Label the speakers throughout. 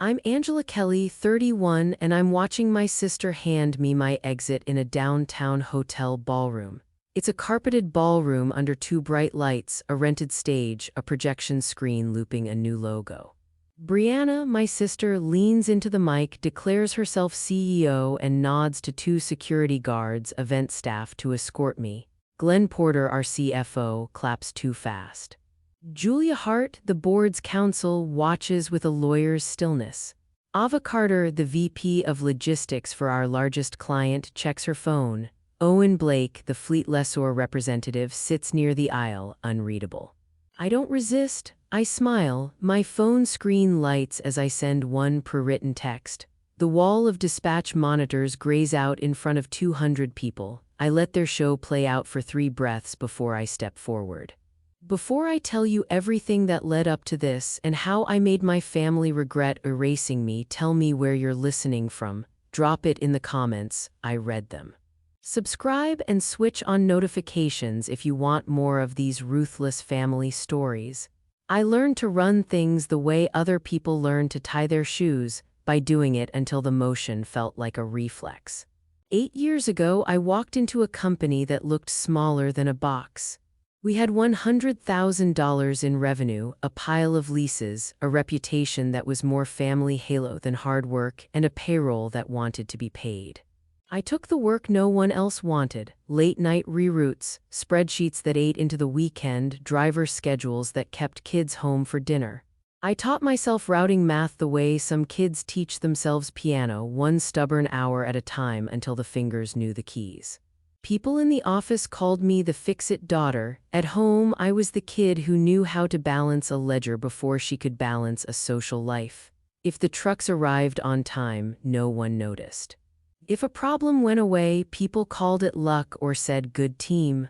Speaker 1: I'm Angela Kelly, 31, and I'm watching my sister hand me my exit in a downtown hotel ballroom. It's a carpeted ballroom under two bright lights, a rented stage, a projection screen looping a new logo. Brianna, my sister, leans into the mic, declares herself CEO, and nods to two security guards, event staff, to escort me. Glenn Porter, our CFO, claps too fast. Julia Hart, the board's counsel, watches with a lawyer's stillness. Ava Carter, the VP of logistics for our largest client, checks her phone. Owen Blake, the fleet lessor representative, sits near the aisle, unreadable. I don't resist. I smile. My phone screen lights as I send one pre-written text. The wall of dispatch monitors grays out in front of 200 people. I let their show play out for 3 breaths before I step forward. Before I tell you everything that led up to this and how I made my family regret erasing me, tell me where you're listening from. Drop it in the comments. I read them. Subscribe and switch on notifications if you want more of these ruthless family stories. I learned to run things the way other people learn to tie their shoes, by doing it until the motion felt like a reflex. 8 years ago, I walked into a company that looked smaller than a box. We had $100,000 in revenue, a pile of leases, a reputation that was more family halo than hard work, and a payroll that wanted to be paid. I took the work no one else wanted: late-night reroutes, spreadsheets that ate into the weekend, driver schedules that kept kids home for dinner. I taught myself routing math the way some kids teach themselves piano, one stubborn hour at a time until the fingers knew the keys. People in the office called me the fix-it daughter. At home, I was the kid who knew how to balance a ledger before she could balance a social life. If the trucks arrived on time, no one noticed. If a problem went away, people called it luck or said good team.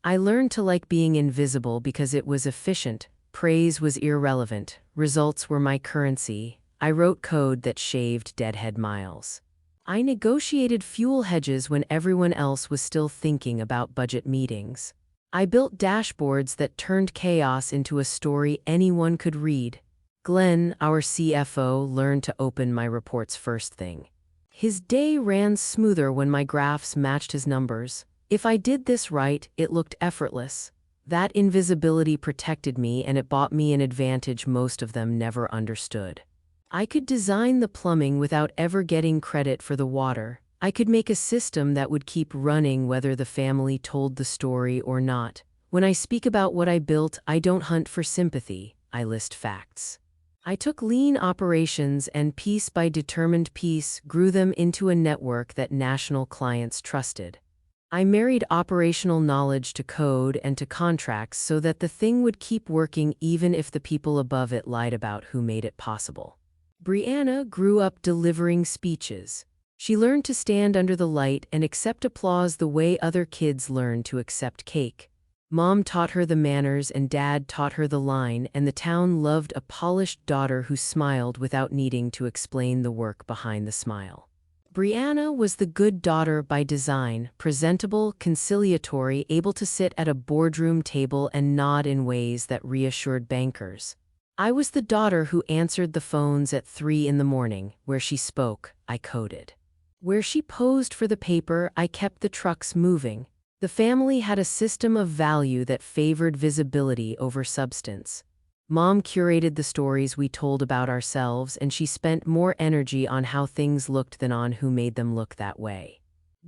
Speaker 1: I learned to like being invisible because it was efficient. Praise was irrelevant. Results were my currency. I wrote code that shaved deadhead miles. I negotiated fuel hedges when everyone else was still thinking about budget meetings. I built dashboards that turned chaos into a story anyone could read. Glenn, our CFO, learned to open my reports first thing. His day ran smoother when my graphs matched his numbers. If I did this right, it looked effortless. That invisibility protected me, and it bought me an advantage most of them never understood. I could design the plumbing without ever getting credit for the water. I could make a system that would keep running whether the family told the story or not. When I speak about what I built, I don't hunt for sympathy. I list facts. I took lean operations and piece by determined piece grew them into a network that national clients trusted. I married operational knowledge to code and to contracts so that the thing would keep working even if the people above it lied about who made it possible. Brianna grew up delivering speeches. She learned to stand under the light and accept applause the way other kids learn to accept cake. Mom taught her the manners and Dad taught her the line, and the town loved a polished daughter who smiled without needing to explain the work behind the smile. Brianna was the good daughter by design, presentable, conciliatory, able to sit at a boardroom table and nod in ways that reassured bankers. I was the daughter who answered the phones at 3 in the morning. Where she spoke, I coded. Where she posed for the paper, I kept the trucks moving. The family had a system of value that favored visibility over substance. Mom curated the stories we told about ourselves, and she spent more energy on how things looked than on who made them look that way.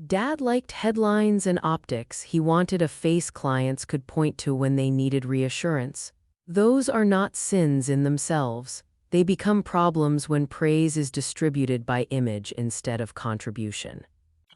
Speaker 1: Dad liked headlines and optics. He wanted a face clients could point to when they needed reassurance. Those are not sins in themselves. They become problems when praise is distributed by image instead of contribution.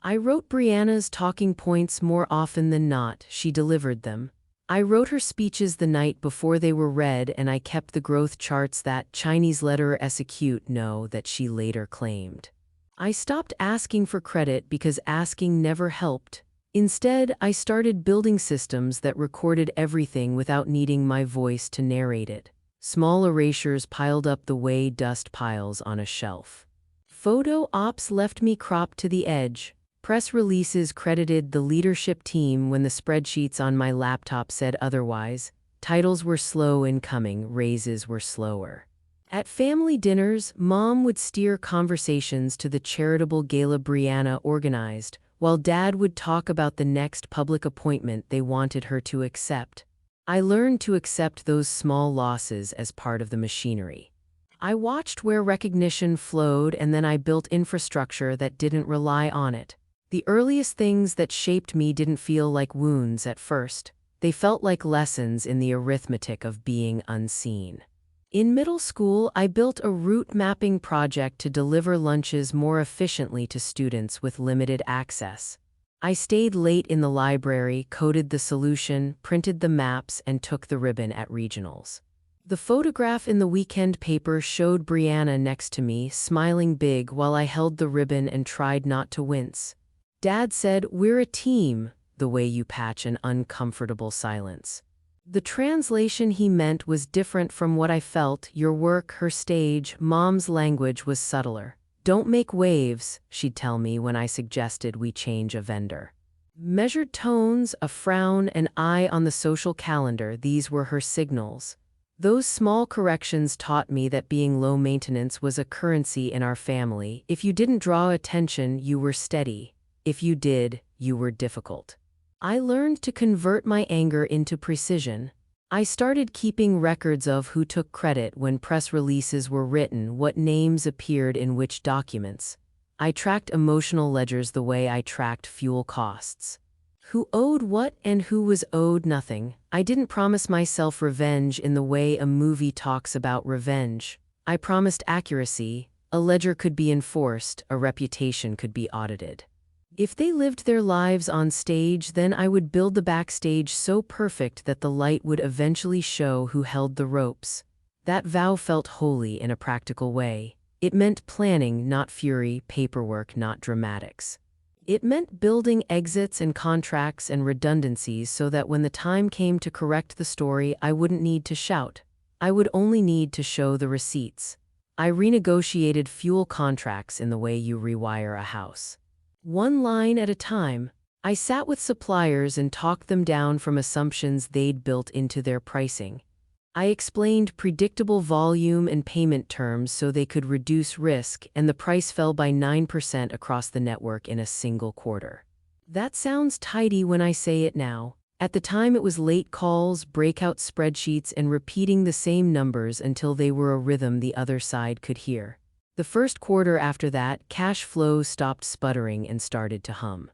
Speaker 1: I wrote Brianna's talking points more often than not. She delivered them. I wrote her speeches the night before they were read, and I kept the growth charts that Chinese letter execute no that she later claimed. I stopped asking for credit because asking never helped. Instead, I started building systems that recorded everything without needing my voice to narrate it. Small erasures piled up the way dust piles on a shelf. Photo ops left me cropped to the edge. Press releases credited the leadership team when the spreadsheets on my laptop said otherwise. Titles were slow in coming, raises were slower. At family dinners, Mom would steer conversations to the charitable gala Brianna organized, while Dad would talk about the next public appointment they wanted her to accept. I learned to accept those small losses as part of the machinery. I watched where recognition flowed, and then I built infrastructure that didn't rely on it. The earliest things that shaped me didn't feel like wounds at first. They felt like lessons in the arithmetic of being unseen. In middle school, I built a route mapping project to deliver lunches more efficiently to students with limited access. I stayed late in the library, coded the solution, printed the maps, and took the ribbon at regionals. The photograph in the weekend paper showed Brianna next to me, smiling big while I held the ribbon and tried not to wince. Dad said, "We're a team," the way you patch an uncomfortable silence. The translation he meant was different from what I felt. Your work, her stage. Mom's language was subtler. "Don't make waves," she'd tell me when I suggested we change a vendor. Measured tones, a frown, an eye on the social calendar, these were her signals. Those small corrections taught me that being low maintenance was a currency in our family. If you didn't draw attention, you were steady. If you did, you were difficult. I learned to convert my anger into precision. I started keeping records of who took credit when press releases were written, what names appeared in which documents. I tracked emotional ledgers the way I tracked fuel costs. Who owed what and who was owed nothing. I didn't promise myself revenge in the way a movie talks about revenge. I promised accuracy. A ledger could be enforced, a reputation could be audited. If they lived their lives on stage, then I would build the backstage so perfect that the light would eventually show who held the ropes. That vow felt holy in a practical way. It meant planning, not fury, paperwork, not dramatics. It meant building exits and contracts and redundancies so that when the time came to correct the story, I wouldn't need to shout. I would only need to show the receipts. I renegotiated fuel contracts in the way you rewire a house. One line at a time. I sat with suppliers and talked them down from assumptions they'd built into their pricing. I explained predictable volume and payment terms so they could reduce risk, and the price fell by 9% across the network in a single quarter. That sounds tidy when I say it now. At the time, it was late calls, breakout spreadsheets, and repeating the same numbers until they were a rhythm the other side could hear. The first quarter after that, cash flow stopped sputtering and started to hum.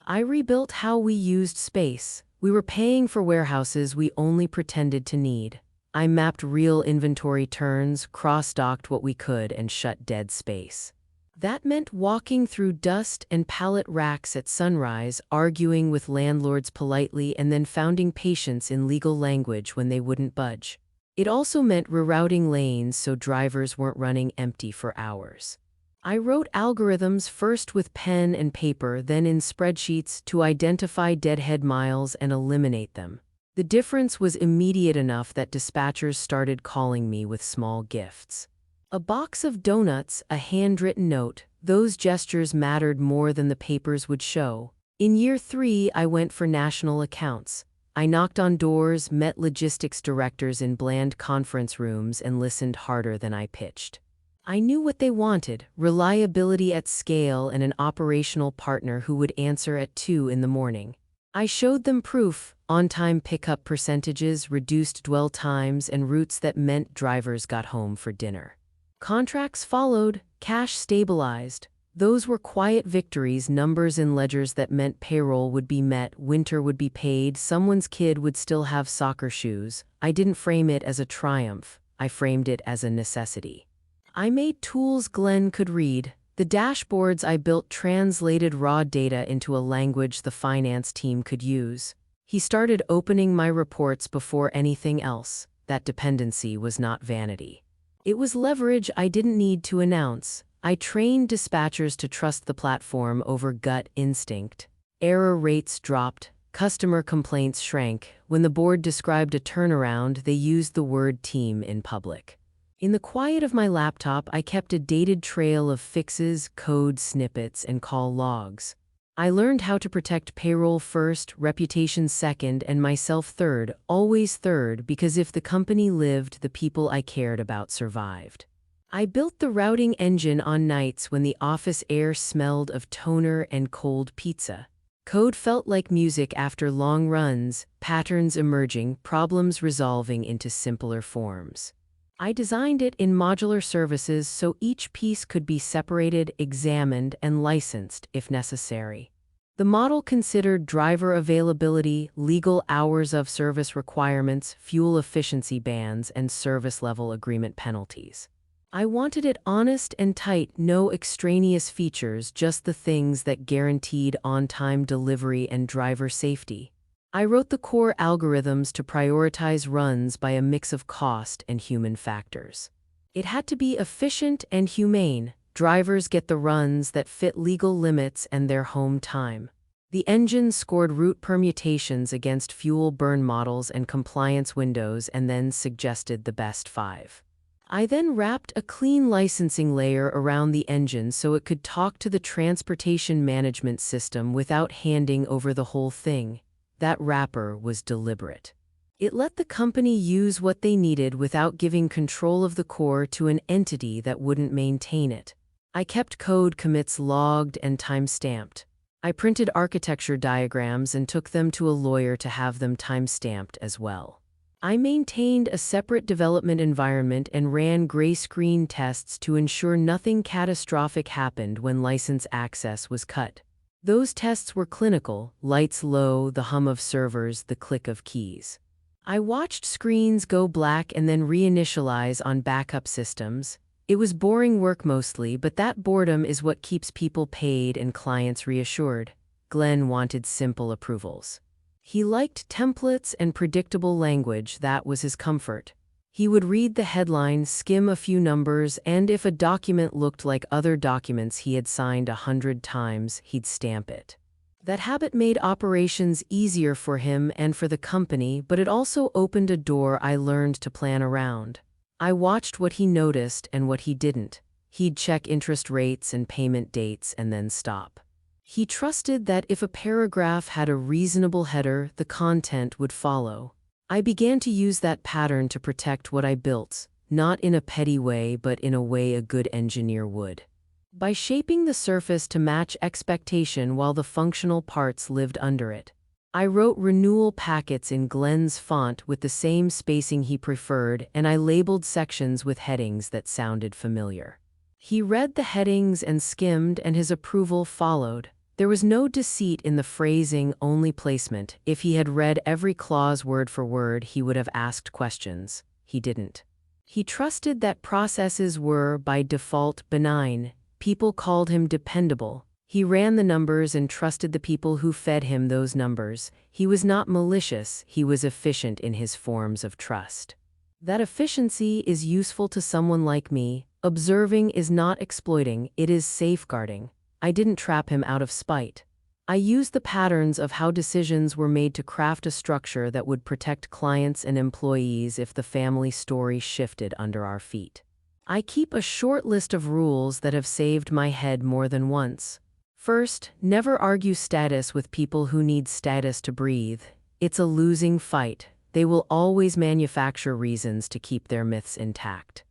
Speaker 1: I rebuilt how we used space. We were paying for warehouses we only pretended to need. I mapped real inventory turns, cross-docked what we could, and shut dead space. That meant walking through dust and pallet racks at sunrise, arguing with landlords politely, and then founding patience in legal language when they wouldn't budge. It also meant rerouting lanes so drivers weren't running empty for hours. I wrote algorithms first with pen and paper, then in spreadsheets to identify deadhead miles and eliminate them. The difference was immediate enough that dispatchers started calling me with small gifts. A box of donuts, a handwritten note, those gestures mattered more than the papers would show. In year 3, I went for national accounts. I knocked on doors, met logistics directors in bland conference rooms, and listened harder than I pitched. I knew what they wanted: reliability at scale and an operational partner who would answer at 2 in the morning. I showed them proof: on-time pickup percentages, reduced dwell times, and routes that meant drivers got home for dinner. Contracts followed, cash stabilized. Those were quiet victories, numbers in ledgers that meant payroll would be met, winter would be paid, someone's kid would still have soccer shoes. I didn't frame it as a triumph. I framed it as a necessity. I made tools Glenn could read. The dashboards I built translated raw data into a language the finance team could use. He started opening my reports before anything else. That dependency was not vanity. It was leverage I didn't need to announce. I trained dispatchers to trust the platform over gut instinct. Error rates dropped. Customer complaints shrank. When the board described a turnaround, they used the word team in public. In the quiet of my laptop, I kept a dated trail of fixes, code snippets, and call logs. I learned how to protect payroll first, reputation second, and myself third, always third, because if the company lived, the people I cared about survived. I built the routing engine on nights when the office air smelled of toner and cold pizza. Code felt like music after long runs, patterns emerging, problems resolving into simpler forms. I designed it in modular services so each piece could be separated, examined, and licensed if necessary. The model considered driver availability, legal hours of service requirements, fuel efficiency bans, and service level agreement penalties. I wanted it honest and tight, no extraneous features, just the things that guaranteed on-time delivery and driver safety. I wrote the core algorithms to prioritize runs by a mix of cost and human factors. It had to be efficient and humane. Drivers get the runs that fit legal limits and their home time. The engine scored route permutations against fuel burn models and compliance windows and then suggested the best 5. I then wrapped a clean licensing layer around the engine so it could talk to the transportation management system without handing over the whole thing. That wrapper was deliberate. It let the company use what they needed without giving control of the core to an entity that wouldn't maintain it. I kept code commits logged and time-stamped. I printed architecture diagrams and took them to a lawyer to have them time-stamped as well. I maintained a separate development environment and ran gray screen tests to ensure nothing catastrophic happened when license access was cut. Those tests were clinical: lights low, the hum of servers, the click of keys. I watched screens go black and then reinitialize on backup systems. It was boring work mostly, but that boredom is what keeps people paid and clients reassured. Glenn wanted simple approvals. He liked templates and predictable language. That was his comfort. He would read the headline, skim a few numbers, and if a document looked like other documents he had signed 100 times, he'd stamp it. That habit made operations easier for him and for the company, but it also opened a door I learned to plan around. I watched what he noticed and what he didn't. He'd check interest rates and payment dates and then stop. He trusted that if a paragraph had a reasonable header, the content would follow. I began to use that pattern to protect what I built, not in a petty way, but in a way a good engineer would. By shaping the surface to match expectation while the functional parts lived under it. I wrote renewal packets in Glenn's font with the same spacing he preferred, and I labeled sections with headings that sounded familiar. He read the headings and skimmed, and his approval followed. There was no deceit in the phrasing, only placement. If he had read every clause word for word, he would have asked questions. He didn't. He trusted that processes were, by default, benign. People called him dependable. He ran the numbers and trusted the people who fed him those numbers. He was not malicious, he was efficient in his forms of trust. That efficiency is useful to someone like me. Observing is not exploiting, it is safeguarding. I didn't trap him out of spite. I used the patterns of how decisions were made to craft a structure that would protect clients and employees if the family story shifted under our feet. I keep a short list of rules that have saved my head more than once. First, never argue status with people who need status to breathe. It's a losing fight. They will always manufacture reasons to keep their myths intact.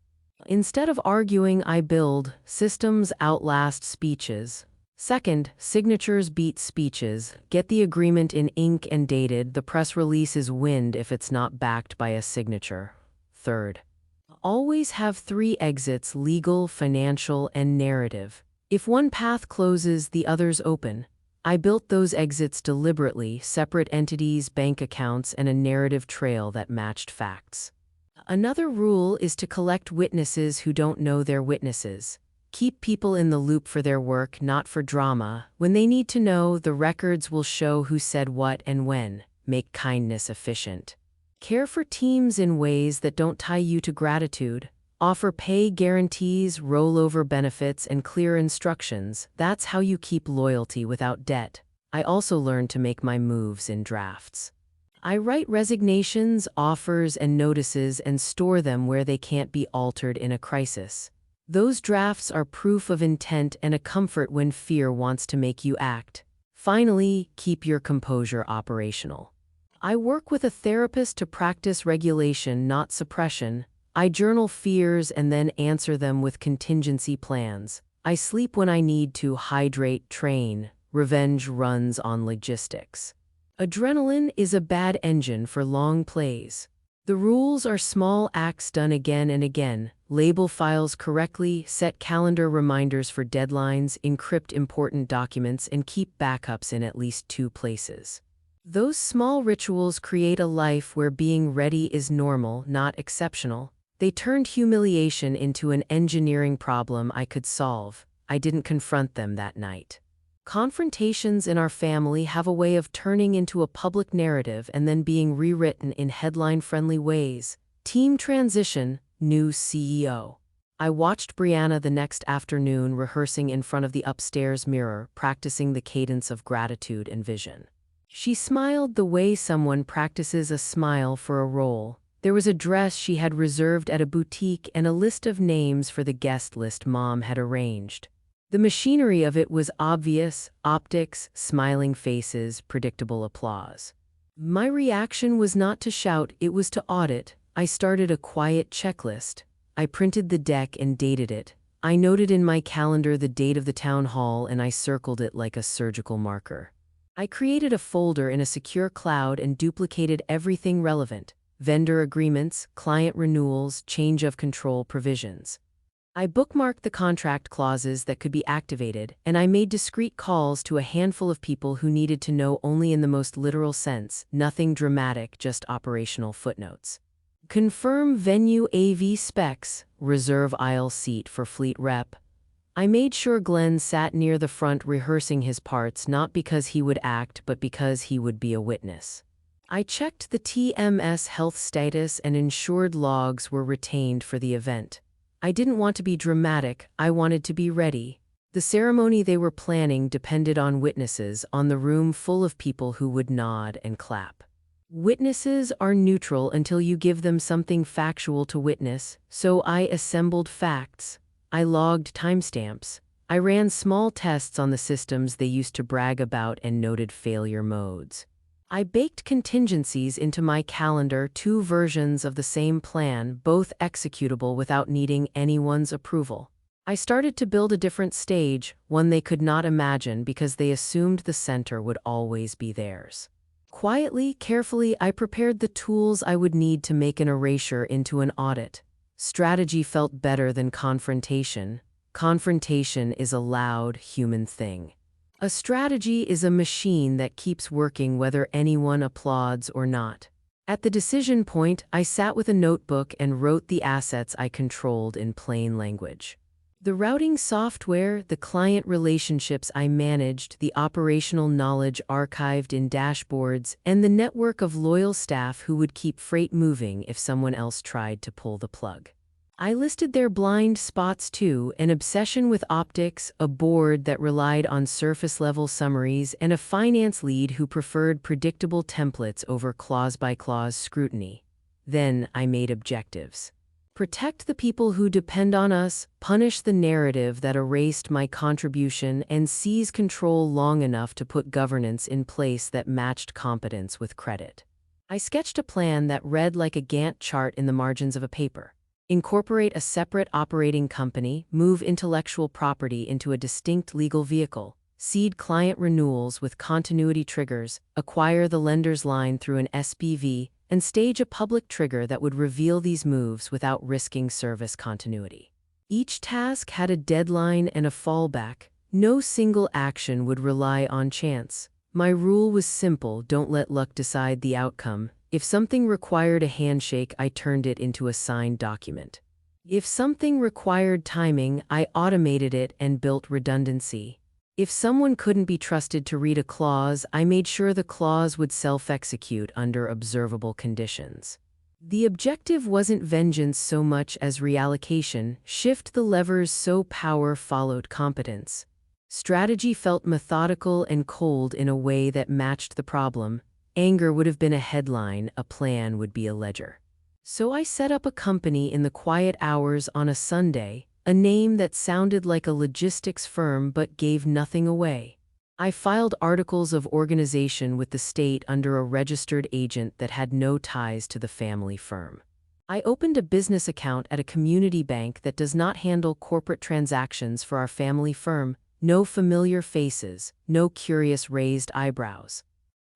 Speaker 1: Instead of arguing, I build. Systems outlast speeches. Second, signatures beat speeches. Get the agreement in ink and dated. The press release is wind if it's not backed by a signature. Third, always have 3 exits: legal, financial, and narrative. If one path closes, the others open. I built those exits deliberately: separate entities, bank accounts, and a narrative trail that matched facts. Another rule is to collect witnesses who don't know they're witnesses. Keep people in the loop for their work, not for drama. When they need to know, the records will show who said what and when. Make kindness efficient. Care for teams in ways that don't tie you to gratitude. Offer pay guarantees, rollover benefits, and clear instructions. That's how you keep loyalty without debt. I also learned to make my moves in drafts. I write resignations, offers, and notices and store them where they can't be altered in a crisis. Those drafts are proof of intent and a comfort when fear wants to make you act. Finally, keep your composure operational. I work with a therapist to practice regulation, not suppression. I journal fears and then answer them with contingency plans. I sleep when I need to, hydrate, train. Revenge runs on logistics. Adrenaline is a bad engine for long plays. The rules are small acts done again and again. Label files correctly, set calendar reminders for deadlines, encrypt important documents, and keep backups in at least 2 places. Those small rituals create a life where being ready is normal, not exceptional. They turned humiliation into an engineering problem I could solve. I didn't confront them that night. Confrontations in our family have a way of turning into a public narrative and then being rewritten in headline-friendly ways. Team transition, new CEO. I watched Brianna the next afternoon rehearsing in front of the upstairs mirror, practicing the cadence of gratitude and vision. She smiled the way someone practices a smile for a role. There was a dress she had reserved at a boutique and a list of names for the guest list Mom had arranged. The machinery of it was obvious: optics, smiling faces, predictable applause. My reaction was not to shout, it was to audit. I started a quiet checklist. I printed the deck and dated it. I noted in my calendar the date of the town hall and I circled it like a surgical marker. I created a folder in a secure cloud and duplicated everything relevant: vendor agreements, client renewals, change of control provisions. I bookmarked the contract clauses that could be activated, and I made discreet calls to a handful of people who needed to know only in the most literal sense, nothing dramatic, just operational footnotes. Confirm venue AV specs, reserve aisle seat for fleet rep. I made sure Glenn sat near the front rehearsing his parts, not because he would act, but because he would be a witness. I checked the TMS health status and ensured logs were retained for the event. I didn't want to be dramatic, I wanted to be ready. The ceremony they were planning depended on witnesses, on the room full of people who would nod and clap. Witnesses are neutral until you give them something factual to witness, so I assembled facts. I logged timestamps. I ran small tests on the systems they used to brag about and noted failure modes. I baked contingencies into my calendar, 2 versions of the same plan, both executable without needing anyone's approval. I started to build a different stage, one they could not imagine because they assumed the center would always be theirs. Quietly, carefully, I prepared the tools I would need to make an erasure into an audit. Strategy felt better than confrontation. Confrontation is a loud, human thing. A strategy is a machine that keeps working whether anyone applauds or not. At the decision point, I sat with a notebook and wrote the assets I controlled in plain language. The routing software, the client relationships I managed, the operational knowledge archived in dashboards, and the network of loyal staff who would keep freight moving if someone else tried to pull the plug. I listed their blind spots too: an obsession with optics, a board that relied on surface-level summaries, and a finance lead who preferred predictable templates over clause-by-clause scrutiny. Then I made objectives. Protect the people who depend on us, punish the narrative that erased my contribution, and seize control long enough to put governance in place that matched competence with credit. I sketched a plan that read like a Gantt chart in the margins of a paper. Incorporate a separate operating company, move intellectual property into a distinct legal vehicle, seed client renewals with continuity triggers, acquire the lender's line through an SPV, and stage a public trigger that would reveal these moves without risking service continuity. Each task had a deadline and a fallback. No single action would rely on chance. My rule was simple: don't let luck decide the outcome. If something required a handshake, I turned it into a signed document. If something required timing, I automated it and built redundancy. If someone couldn't be trusted to read a clause, I made sure the clause would self-execute under observable conditions. The objective wasn't vengeance so much as reallocation: shift the levers so power followed competence. Strategy felt methodical and cold in a way that matched the problem. Anger would have been a headline, a plan would be a ledger. So I set up a company in the quiet hours on a Sunday, a name that sounded like a logistics firm but gave nothing away. I filed articles of organization with the state under a registered agent that had no ties to the family firm. I opened a business account at a community bank that does not handle corporate transactions for our family firm. No familiar faces, no curious raised eyebrows.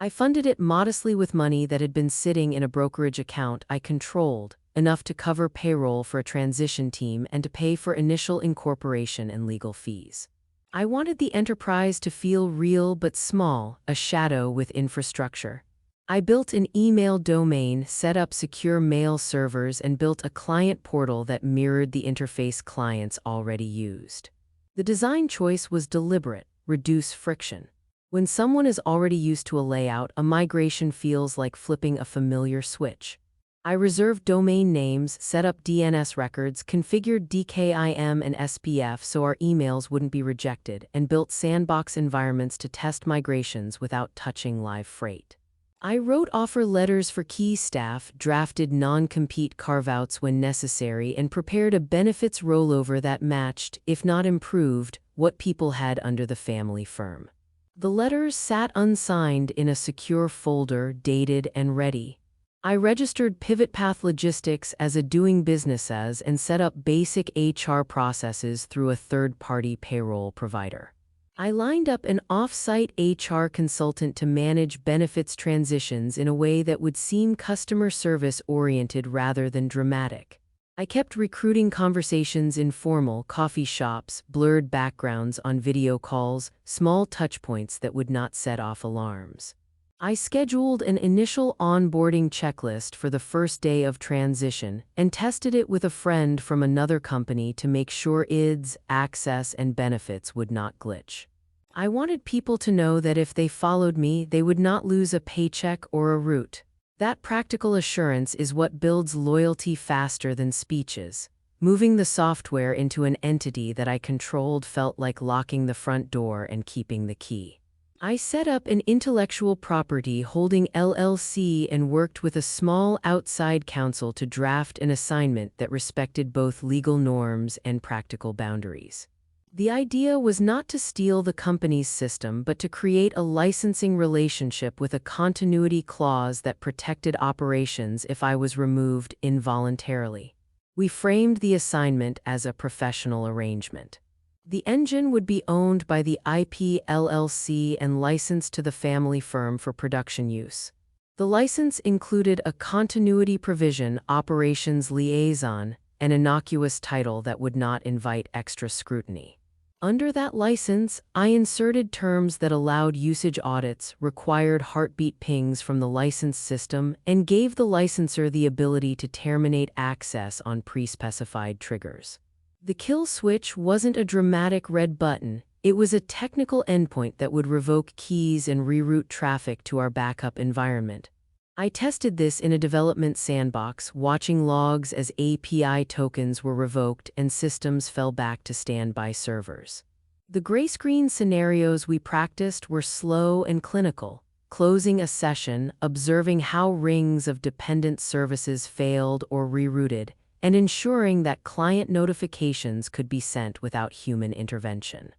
Speaker 1: I funded it modestly with money that had been sitting in a brokerage account I controlled, enough to cover payroll for a transition team and to pay for initial incorporation and legal fees. I wanted the enterprise to feel real but small, a shadow with infrastructure. I built an email domain, set up secure mail servers, and built a client portal that mirrored the interface clients already used. The design choice was deliberate: reduce friction. When someone is already used to a layout, a migration feels like flipping a familiar switch. I reserved domain names, set up DNS records, configured DKIM and SPF so our emails wouldn't be rejected, and built sandbox environments to test migrations without touching live freight. I wrote offer letters for key staff, drafted non-compete carve-outs when necessary, and prepared a benefits rollover that matched, if not improved, what people had under the family firm. The letters sat unsigned in a secure folder, dated and ready. I registered PivotPath Logistics as a doing business as and set up basic HR processes through a third-party payroll provider. I lined up an off-site HR consultant to manage benefits transitions in a way that would seem customer service-oriented rather than dramatic. I kept recruiting conversations informal: coffee shops, blurred backgrounds on video calls, small touchpoints that would not set off alarms. I scheduled an initial onboarding checklist for the first day of transition and tested it with a friend from another company to make sure IDs, access, and benefits would not glitch. I wanted people to know that if they followed me, they would not lose a paycheck or a route. That practical assurance is what builds loyalty faster than speeches. Moving the software into an entity that I controlled felt like locking the front door and keeping the key. I set up an intellectual property holding LLC and worked with a small outside counsel to draft an assignment that respected both legal norms and practical boundaries. The idea was not to steal the company's system, but to create a licensing relationship with a continuity clause that protected operations if I was removed involuntarily. We framed the assignment as a professional arrangement. The engine would be owned by the IP LLC and licensed to the family firm for production use. The license included a continuity provision, operations liaison, an innocuous title that would not invite extra scrutiny. Under that license, I inserted terms that allowed usage audits, required heartbeat pings from the licensed system, and gave the licensor the ability to terminate access on pre-specified triggers. The kill switch wasn't a dramatic red button, it was a technical endpoint that would revoke keys and reroute traffic to our backup environment. I tested this in a development sandbox, watching logs as API tokens were revoked and systems fell back to standby servers. The grayscreen scenarios we practiced were slow and clinical: closing a session, observing how rings of dependent services failed or rerouted, and ensuring that client notifications could be sent without human intervention.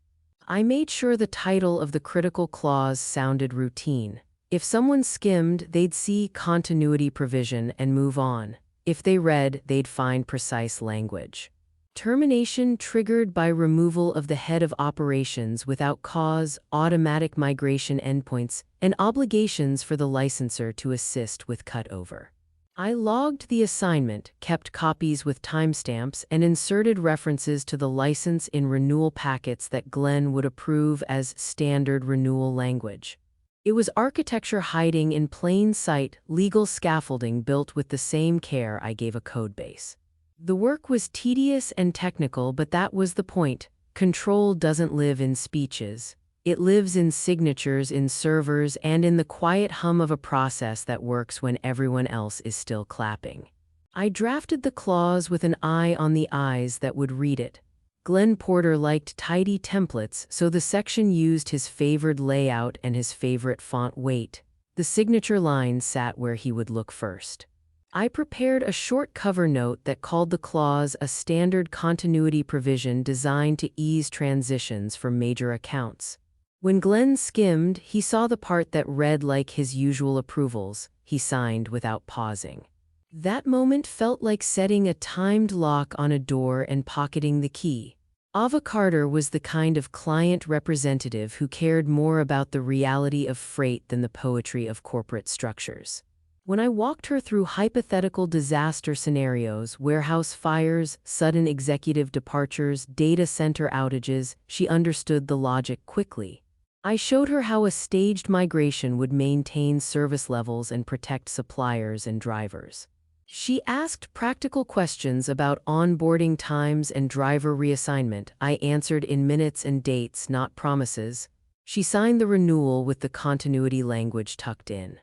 Speaker 1: I made sure the title of the critical clause sounded routine. If someone skimmed, they'd see continuity provision and move on. If they read, they'd find precise language. Termination triggered by removal of the head of operations without cause, automatic migration endpoints, and obligations for the licensor to assist with cutover. I logged the assignment, kept copies with timestamps, and inserted references to the license in renewal packets that Glenn would approve as standard renewal language. It was architecture hiding in plain sight, legal scaffolding built with the same care I gave a codebase. The work was tedious and technical, but that was the point. Control doesn't live in speeches. It lives in signatures, in servers, and in the quiet hum of a process that works when everyone else is still clapping. I drafted the clause with an eye on the eyes that would read it. Glenn Porter liked tidy templates, so the section used his favored layout and his favorite font weight. The signature line sat where he would look first. I prepared a short cover note that called the clause a standard continuity provision designed to ease transitions for major accounts. When Glenn skimmed, he saw the part that read like his usual approvals. He signed without pausing. That moment felt like setting a timed lock on a door and pocketing the key. Ava Carter was the kind of client representative who cared more about the reality of freight than the poetry of corporate structures. When I walked her through hypothetical disaster scenarios, warehouse fires, sudden executive departures, data center outages, she understood the logic quickly. I showed her how a staged migration would maintain service levels and protect suppliers and drivers. She asked practical questions about onboarding times and driver reassignment. I answered in minutes and dates, not promises. She signed the renewal with the continuity language tucked in.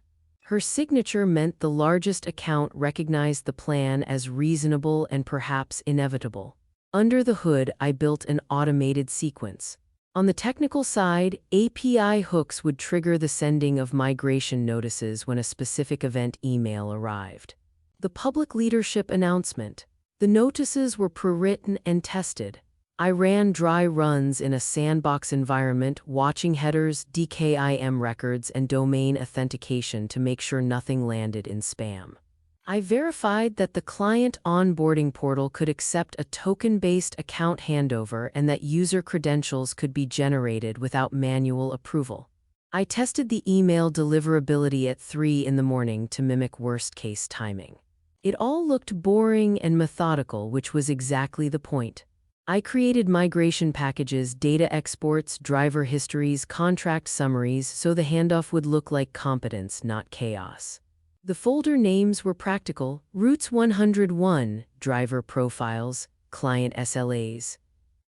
Speaker 1: Her signature meant the largest account recognized the plan as reasonable and perhaps inevitable. Under the hood, I built an automated sequence. On the technical side, API hooks would trigger the sending of migration notices when a specific event email arrived. The public leadership announcement. The notices were pre-written and tested. I ran dry runs in a sandbox environment, watching headers, DKIM records, and domain authentication to make sure nothing landed in spam. I verified that the client onboarding portal could accept a token-based account handover and that user credentials could be generated without manual approval. I tested the email deliverability at 3 in the morning to mimic worst-case timing. It all looked boring and methodical, which was exactly the point. I created migration packages, data exports, driver histories, contract summaries, so the handoff would look like competence, not chaos. The folder names were practical: Routes 101, driver profiles, client SLAs.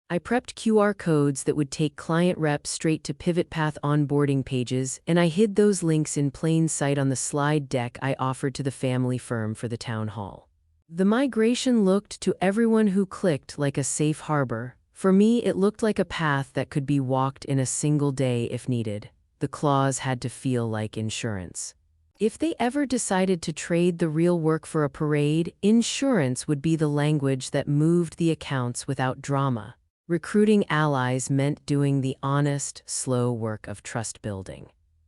Speaker 1: I prepped QR codes that would take client reps straight to PivotPath onboarding pages, and I hid those links in plain sight on the slide deck I offered to the family firm for the town hall. The migration looked to everyone who clicked like a safe harbor. For me, it looked like a path that could be walked in a single day if needed. The clause had to feel like insurance. If they ever decided to trade the real work for a parade, insurance would be the language that moved the accounts without drama. Recruiting allies meant doing the honest, slow work of trust building.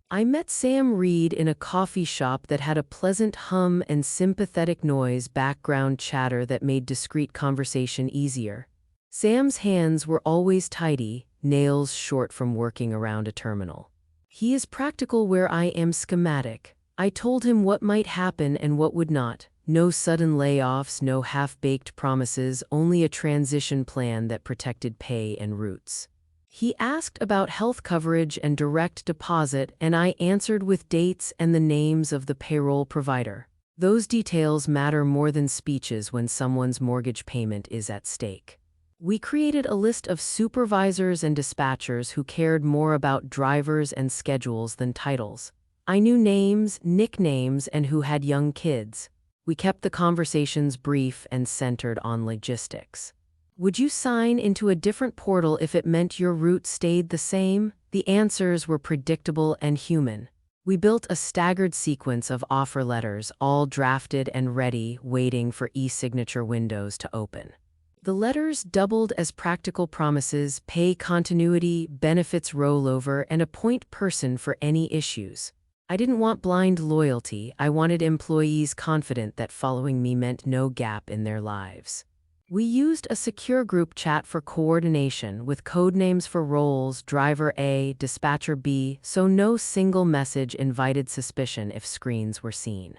Speaker 1: I met Sam Reed in a coffee shop that had a pleasant hum and sympathetic noise background chatter that made discreet conversation easier. Sam's hands were always tidy, nails short from working around a terminal. He is practical where I am schematic. I told him what might happen and what would not. No sudden layoffs, no half-baked promises, only a transition plan that protected pay and routes. He asked about health coverage and direct deposit, and I answered with dates and the names of the payroll provider. Those details matter more than speeches when someone's mortgage payment is at stake. We created a list of supervisors and dispatchers who cared more about drivers and schedules than titles. I knew names, nicknames, and who had young kids. We kept the conversations brief and centered on logistics. Would you sign into a different portal if it meant your route stayed the same? The answers were predictable and human. We built a staggered sequence of offer letters, all drafted and ready, waiting for e-signature windows to open. The letters doubled as practical promises: pay continuity, benefits rollover, and a point person for any issues. I didn't want blind loyalty. I wanted employees confident that following me meant no gap in their lives. We used a secure group chat for coordination with codenames for roles: driver A, dispatcher B, so no single message invited suspicion if screens were seen.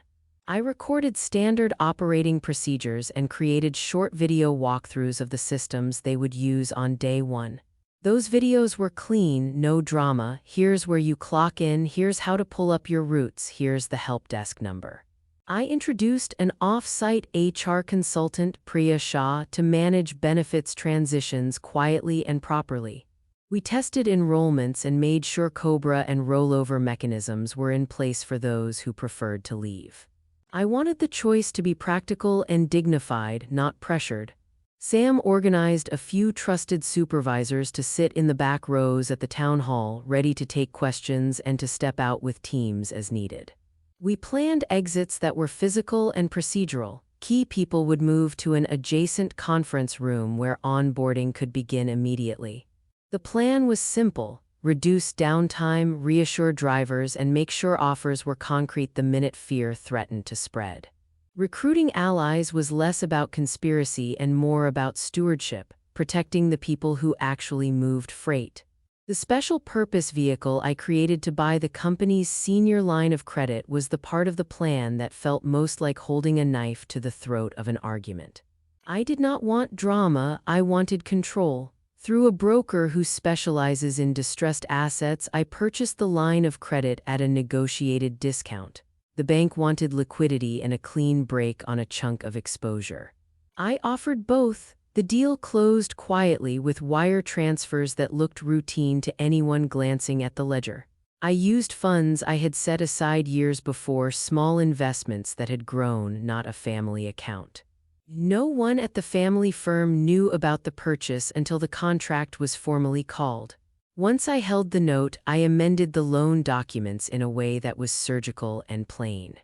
Speaker 1: I recorded standard operating procedures and created short video walkthroughs of the systems they would use on day one. Those videos were clean, no drama. Here's where you clock in, here's how to pull up your routes, here's the help desk number. I introduced an off-site HR consultant, Priya Shah, to manage benefits transitions quietly and properly. We tested enrollments and made sure COBRA and rollover mechanisms were in place for those who preferred to leave. I wanted the choice to be practical and dignified, not pressured. Sam organized a few trusted supervisors to sit in the back rows at the town hall, ready to take questions and to step out with teams as needed. We planned exits that were physical and procedural. Key people would move to an adjacent conference room where onboarding could begin immediately. The plan was simple: reduce downtime, reassure drivers, and make sure offers were concrete the minute fear threatened to spread. Recruiting allies was less about conspiracy and more about stewardship, protecting the people who actually moved freight. The special purpose vehicle I created to buy the company's senior line of credit was the part of the plan that felt most like holding a knife to the throat of an argument. I did not want drama, I wanted control. Through a broker who specializes in distressed assets, I purchased the line of credit at a negotiated discount. The bank wanted liquidity and a clean break on a chunk of exposure. I offered both. The deal closed quietly with wire transfers that looked routine to anyone glancing at the ledger. I used funds I had set aside years before, small investments that had grown, not a family account. No one at the family firm knew about the purchase until the contract was formally called. Once I held the note, I amended the loan documents in a way that was surgical and plain.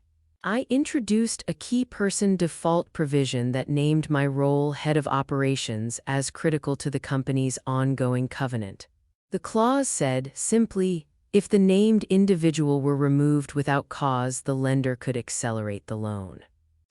Speaker 1: I introduced a key person default provision that named my role head of operations as critical to the company's ongoing covenant. The clause said, simply, if the named individual were removed without cause, the lender could accelerate the loan.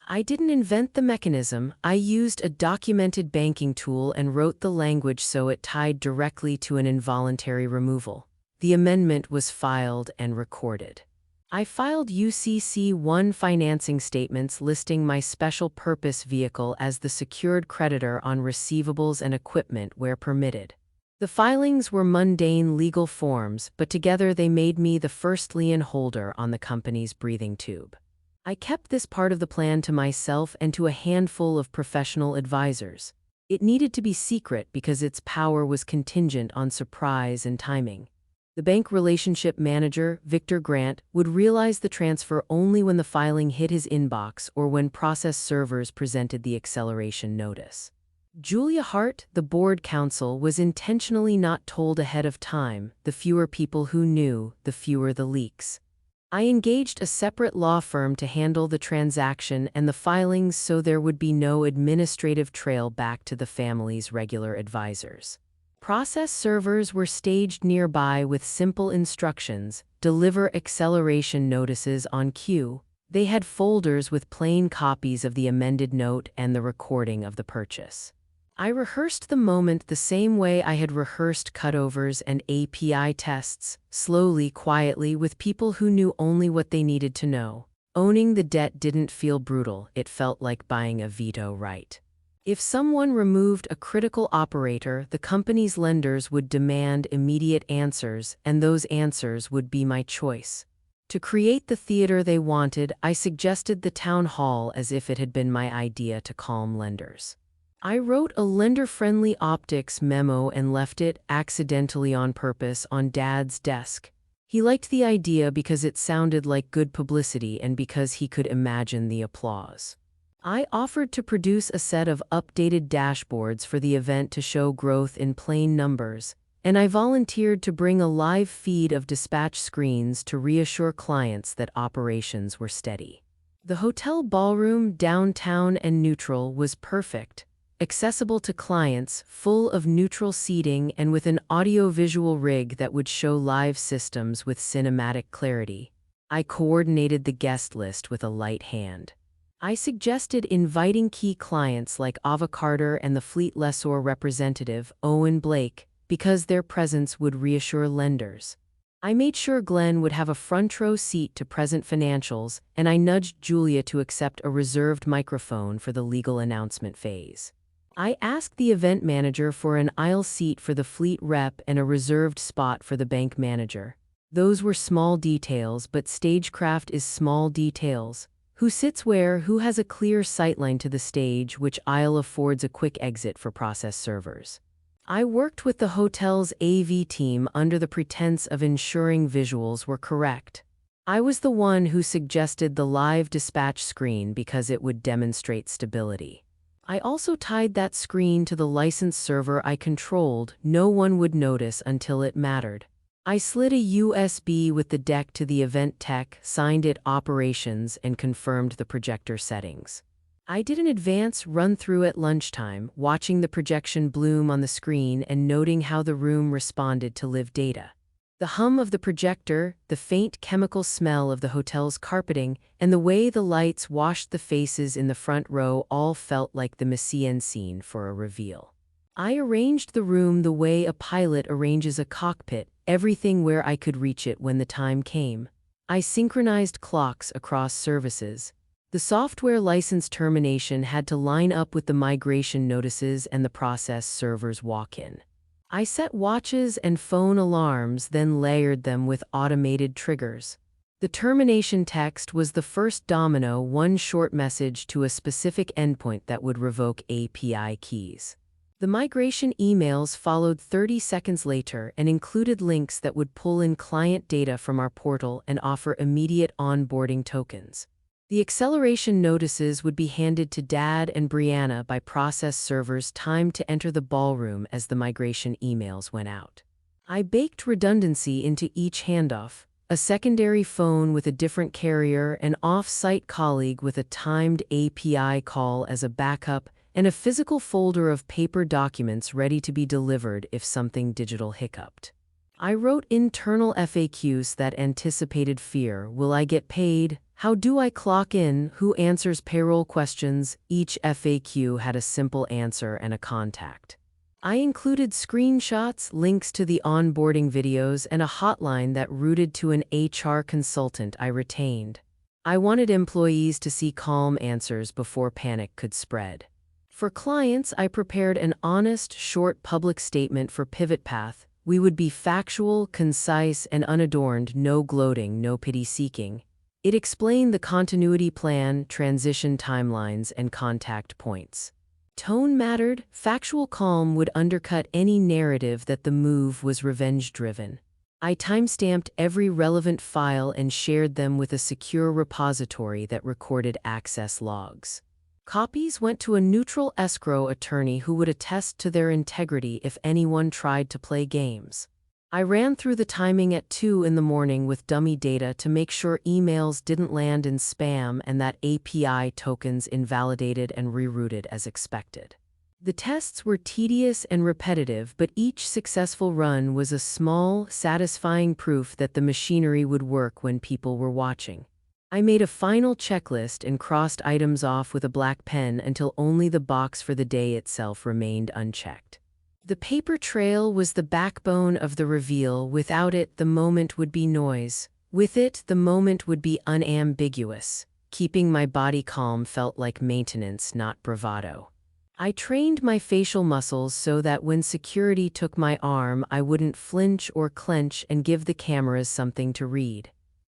Speaker 1: I didn't invent the mechanism. I used a documented banking tool and wrote the language so it tied directly to an involuntary removal. The amendment was filed and recorded. I filed UCC-1 financing statements listing my special purpose vehicle as the secured creditor on receivables and equipment where permitted. The filings were mundane legal forms, but together they made me the first lien holder on the company's breathing tube. I kept this part of the plan to myself and to a handful of professional advisors. It needed to be secret because its power was contingent on surprise and timing. The bank relationship manager, Victor Grant, would realize the transfer only when the filing hit his inbox or when process servers presented the acceleration notice. Julia Hart, the board counsel, was intentionally not told ahead of time. The fewer people who knew, the fewer the leaks. I engaged a separate law firm to handle the transaction and the filings so there would be no administrative trail back to the family's regular advisors. Process servers were staged nearby with simple instructions: deliver acceleration notices on cue. They had folders with plain copies of the amended note and the recording of the purchase. I rehearsed the moment the same way I had rehearsed cutovers and API tests, slowly, quietly, with people who knew only what they needed to know. Owning the debt didn't feel brutal, it felt like buying a veto right. If someone removed a critical operator, the company's lenders would demand immediate answers, and those answers would be my choice. To create the theater they wanted, I suggested the town hall as if it had been my idea to calm lenders. I wrote a lender-friendly optics memo and left it, accidentally on purpose, on Dad's desk. He liked the idea because it sounded like good publicity and because he could imagine the applause. I offered to produce a set of updated dashboards for the event to show growth in plain numbers, and I volunteered to bring a live feed of dispatch screens to reassure clients that operations were steady. The hotel ballroom, downtown and neutral, was perfect, accessible to clients, full of neutral seating and with an audio-visual rig that would show live systems with cinematic clarity. I coordinated the guest list with a light hand. I suggested inviting key clients like Ava Carter and the fleet lessor representative, Owen Blake, because their presence would reassure lenders. I made sure Glenn would have a front-row seat to present financials, and I nudged Julia to accept a reserved microphone for the legal announcement phase. I asked the event manager for an aisle seat for the fleet rep and a reserved spot for the bank manager. Those were small details, but stagecraft is small details. Who sits where, who has a clear sightline to the stage, which aisle affords a quick exit for process servers. I worked with the hotel's AV team under the pretense of ensuring visuals were correct. I was the one who suggested the live dispatch screen because it would demonstrate stability. I also tied that screen to the license server I controlled. No one would notice until it mattered. I slid a USB with the deck to the event tech, signed it operations, and confirmed the projector settings. I did an advance run-through at lunchtime, watching the projection bloom on the screen and noting how the room responded to live data. The hum of the projector, the faint chemical smell of the hotel's carpeting, and the way the lights washed the faces in the front row all felt like the Messiaen scene for a reveal. I arranged the room the way a pilot arranges a cockpit, everything where I could reach it when the time came. I synchronized clocks across services. The software license termination had to line up with the migration notices and the process server's walk-in. I set watches and phone alarms, then layered them with automated triggers. The termination text was the first domino, one short message to a specific endpoint that would revoke API keys. The migration emails followed 30 seconds later and included links that would pull in client data from our portal and offer immediate onboarding tokens. The acceleration notices would be handed to Dad and Brianna by process servers timed to enter the ballroom as the migration emails went out. I baked redundancy into each handoff, a secondary phone with a different carrier, an off-site colleague with a timed API call as a backup, and a physical folder of paper documents ready to be delivered if something digital hiccuped. I wrote internal FAQs that anticipated fear. Will I get paid? How do I clock in? Who answers payroll questions? Each FAQ had a simple answer and a contact. I included screenshots, links to the onboarding videos, and a hotline that routed to an HR consultant I retained. I wanted employees to see calm answers before panic could spread. For clients, I prepared an honest, short public statement for PivotPath. We would be factual, concise, and unadorned, no gloating, no pity-seeking. It explained the continuity plan, transition timelines, and contact points. Tone mattered. Factual calm would undercut any narrative that the move was revenge-driven. I timestamped every relevant file and shared them with a secure repository that recorded access logs. Copies went to a neutral escrow attorney who would attest to their integrity if anyone tried to play games. I ran through the timing at 2 in the morning with dummy data to make sure emails didn't land in spam and that API tokens invalidated and rerouted as expected. The tests were tedious and repetitive, but each successful run was a small, satisfying proof that the machinery would work when people were watching. I made a final checklist and crossed items off with a black pen until only the box for the day itself remained unchecked. The paper trail was the backbone of the reveal. Without it, the moment would be noise. With it, the moment would be unambiguous. Keeping my body calm felt like maintenance, not bravado. I trained my facial muscles so that when security took my arm, I wouldn't flinch or clench and give the cameras something to read.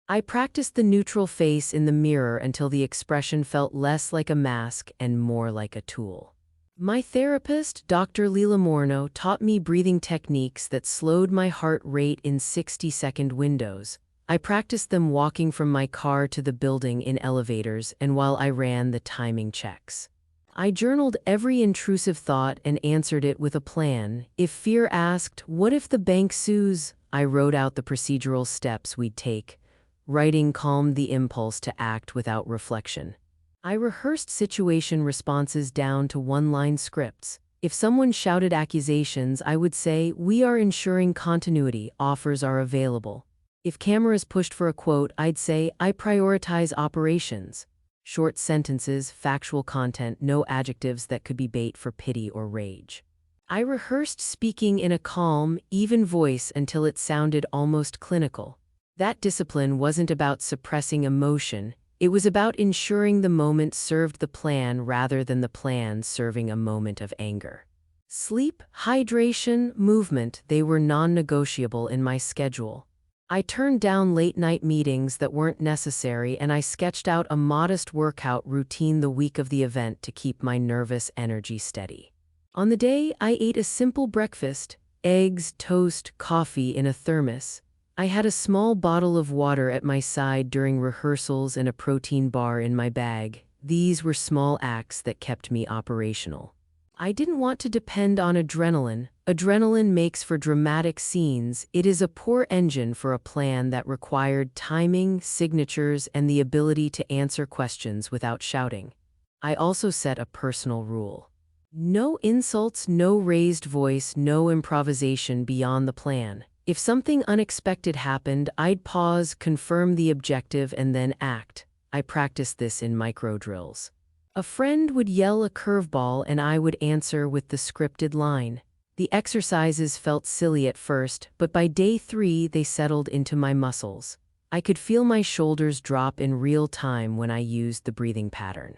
Speaker 1: I practiced the neutral face in the mirror until the expression felt less like a mask and more like a tool. My therapist, Dr. Lila Morno, taught me breathing techniques that slowed my heart rate in 60-second windows. I practiced them walking from my car to the building in elevators and while I ran the timing checks. I journaled every intrusive thought and answered it with a plan. If fear asked, "What if the bank sues?" I wrote out the procedural steps we'd take. Writing calmed the impulse to act without reflection. I rehearsed situation responses down to one-line scripts. If someone shouted accusations, I would say, "We are ensuring continuity, offers are available." If cameras pushed for a quote, I'd say, "I prioritize operations." Short sentences, factual content, no adjectives that could be bait for pity or rage. I rehearsed speaking in a calm, even voice until it sounded almost clinical. That discipline wasn't about suppressing emotion. It was about ensuring the moment served the plan rather than the plan serving a moment of anger. Sleep, hydration, movement, they were non-negotiable in my schedule. I turned down late-night meetings that weren't necessary, and I sketched out a modest workout routine the week of the event to keep my nervous energy steady. On the day, I ate a simple breakfast: eggs, toast, coffee in a thermos. I had a small bottle of water at my side during rehearsals and a protein bar in my bag. These were small acts that kept me operational. I didn't want to depend on adrenaline. Adrenaline makes for dramatic scenes. It is a poor engine for a plan that required timing, signatures, and the ability to answer questions without shouting. I also set a personal rule. No insults, no raised voice, no improvisation beyond the plan. If something unexpected happened, I'd pause, confirm the objective, and then act. I practiced this in micro drills. A friend would yell a curveball and I would answer with the scripted line. The exercises felt silly at first, but by day 3 they settled into my muscles. I could feel my shoulders drop in real time when I used the breathing pattern.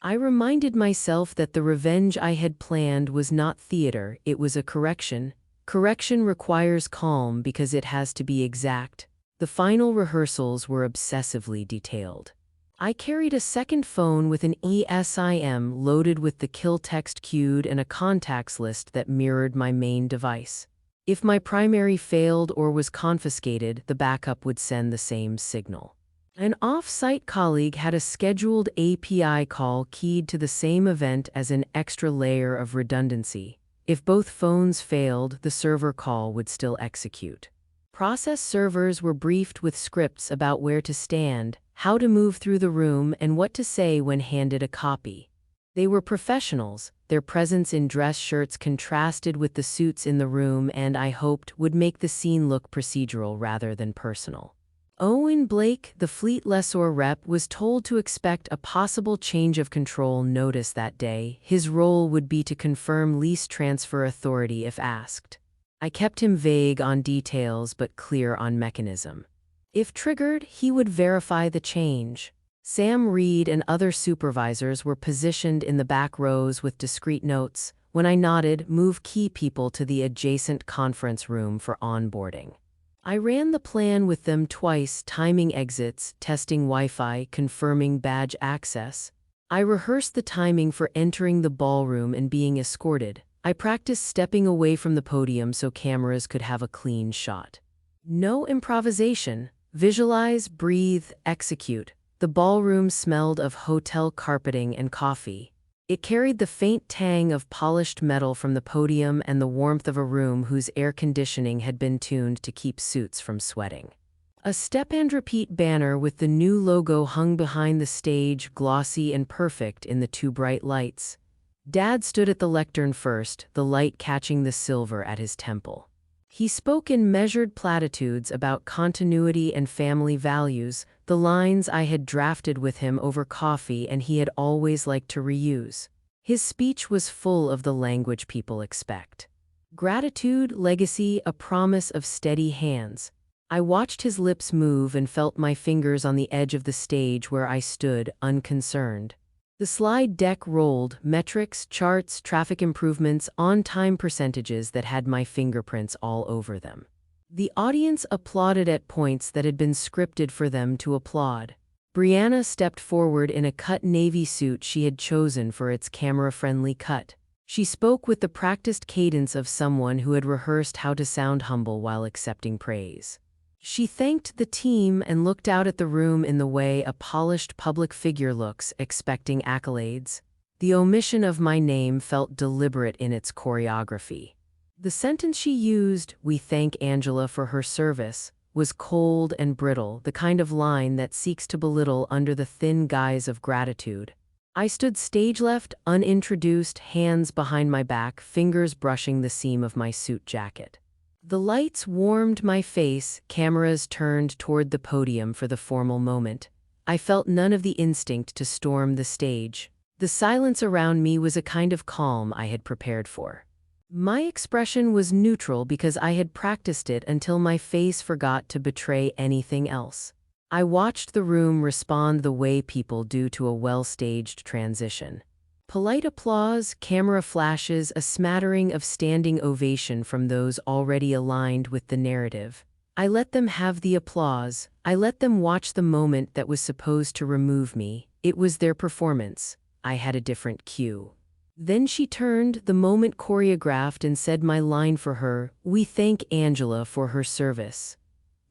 Speaker 1: I reminded myself that the revenge I had planned was not theater, it was a correction. Correction requires calm because it has to be exact. The final rehearsals were obsessively detailed. I carried a second phone with an eSIM loaded with the kill text queued and a contacts list that mirrored my main device. If my primary failed or was confiscated, the backup would send the same signal. An off-site colleague had a scheduled API call keyed to the same event as an extra layer of redundancy. If both phones failed, the server call would still execute. Process servers were briefed with scripts about where to stand, how to move through the room, and what to say when handed a copy. They were professionals. Their presence in dress shirts contrasted with the suits in the room and, I hoped, would make the scene look procedural rather than personal. Owen Blake, the fleet lessor rep, was told to expect a possible change of control notice that day. His role would be to confirm lease transfer authority if asked. I kept him vague on details but clear on mechanism. If triggered, he would verify the change. Sam Reed and other supervisors were positioned in the back rows with discreet notes. When I nodded, move key people to the adjacent conference room for onboarding. I ran the plan with them twice, timing exits, testing Wi-Fi, confirming badge access. I rehearsed the timing for entering the ballroom and being escorted. I practiced stepping away from the podium so cameras could have a clean shot. No improvisation. Visualize, breathe, execute. The ballroom smelled of hotel carpeting and coffee. It carried the faint tang of polished metal from the podium and the warmth of a room whose air conditioning had been tuned to keep suits from sweating. A step-and-repeat banner with the new logo hung behind the stage, glossy and perfect in the two bright lights. Dad stood at the lectern first, the light catching the silver at his temple. He spoke in measured platitudes about continuity and family values, the lines I had drafted with him over coffee and he had always liked to reuse. His speech was full of the language people expect. Gratitude, legacy, a promise of steady hands. I watched his lips move and felt my fingers on the edge of the stage where I stood, unconcerned. The slide deck rolled, metrics, charts, traffic improvements, on-time percentages that had my fingerprints all over them. The audience applauded at points that had been scripted for them to applaud. Brianna stepped forward in a cut navy suit she had chosen for its camera-friendly cut. She spoke with the practiced cadence of someone who had rehearsed how to sound humble while accepting praise. She thanked the team and looked out at the room in the way a polished public figure looks, expecting accolades. The omission of my name felt deliberate in its choreography. The sentence she used, "We thank Angela for her service," was cold and brittle, the kind of line that seeks to belittle under the thin guise of gratitude. I stood stage left, unintroduced, hands behind my back, fingers brushing the seam of my suit jacket. The lights warmed my face, cameras turned toward the podium for the formal moment. I felt none of the instinct to storm the stage. The silence around me was a kind of calm I had prepared for. My expression was neutral because I had practiced it until my face forgot to betray anything else. I watched the room respond the way people do to a well-staged transition. Polite applause, camera flashes, a smattering of standing ovation from those already aligned with the narrative. I let them have the applause. I let them watch the moment that was supposed to remove me. It was their performance. I had a different cue. Then she turned, the moment choreographed, and said my line for her, "We thank Angela for her service."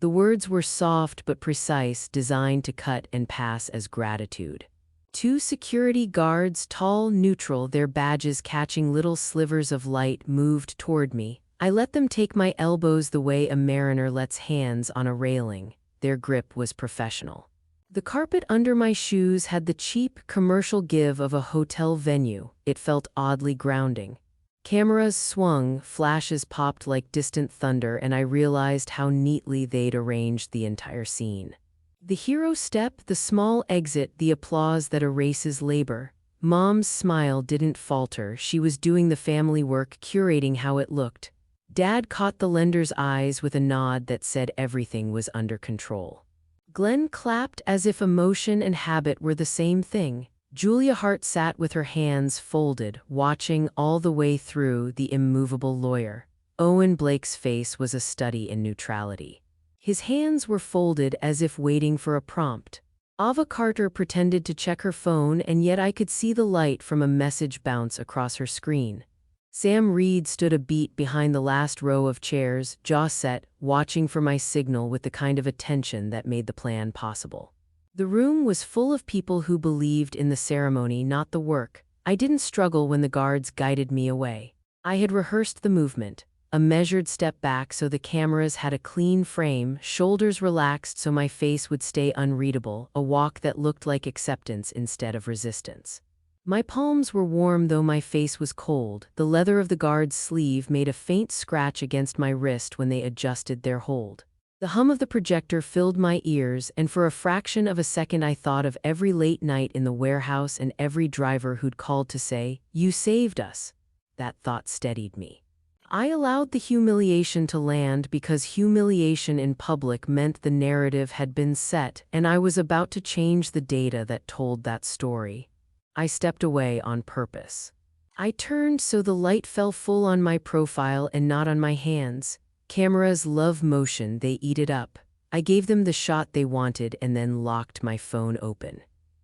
Speaker 1: The words were soft but precise, designed to cut and pass as gratitude. Two security guards, tall, neutral, their badges catching little slivers of light, moved toward me. I let them take my elbows the way a mariner lets hands on a railing. Their grip was professional. The carpet under my shoes had the cheap, commercial give of a hotel venue. It felt oddly grounding. Cameras swung, flashes popped like distant thunder, and I realized how neatly they'd arranged the entire scene. The hero step, the small exit, the applause that erases labor. Mom's smile didn't falter. She was doing the family work, curating how it looked. Dad caught the lender's eyes with a nod that said everything was under control. Glenn clapped as if emotion and habit were the same thing. Julia Hart sat with her hands folded, watching all the way through, the immovable lawyer. Owen Blake's face was a study in neutrality. His hands were folded as if waiting for a prompt. Ava Carter pretended to check her phone, and yet I could see the light from a message bounce across her screen. Sam Reed stood a beat behind the last row of chairs, jaw set, watching for my signal with the kind of attention that made the plan possible. The room was full of people who believed in the ceremony, not the work. I didn't struggle when the guards guided me away. I had rehearsed the movement, a measured step back so the cameras had a clean frame, shoulders relaxed so my face would stay unreadable, a walk that looked like acceptance instead of resistance. My palms were warm though my face was cold. The leather of the guard's sleeve made a faint scratch against my wrist when they adjusted their hold. The hum of the projector filled my ears, and for a fraction of a second I thought of every late night in the warehouse and every driver who'd called to say, "You saved us." That thought steadied me. I allowed the humiliation to land because humiliation in public meant the narrative had been set, and I was about to change the data that told that story. I stepped away on purpose. I turned so the light fell full on my profile and not on my hands. Cameras love motion, they eat it up. I gave them the shot they wanted and then locked my phone open.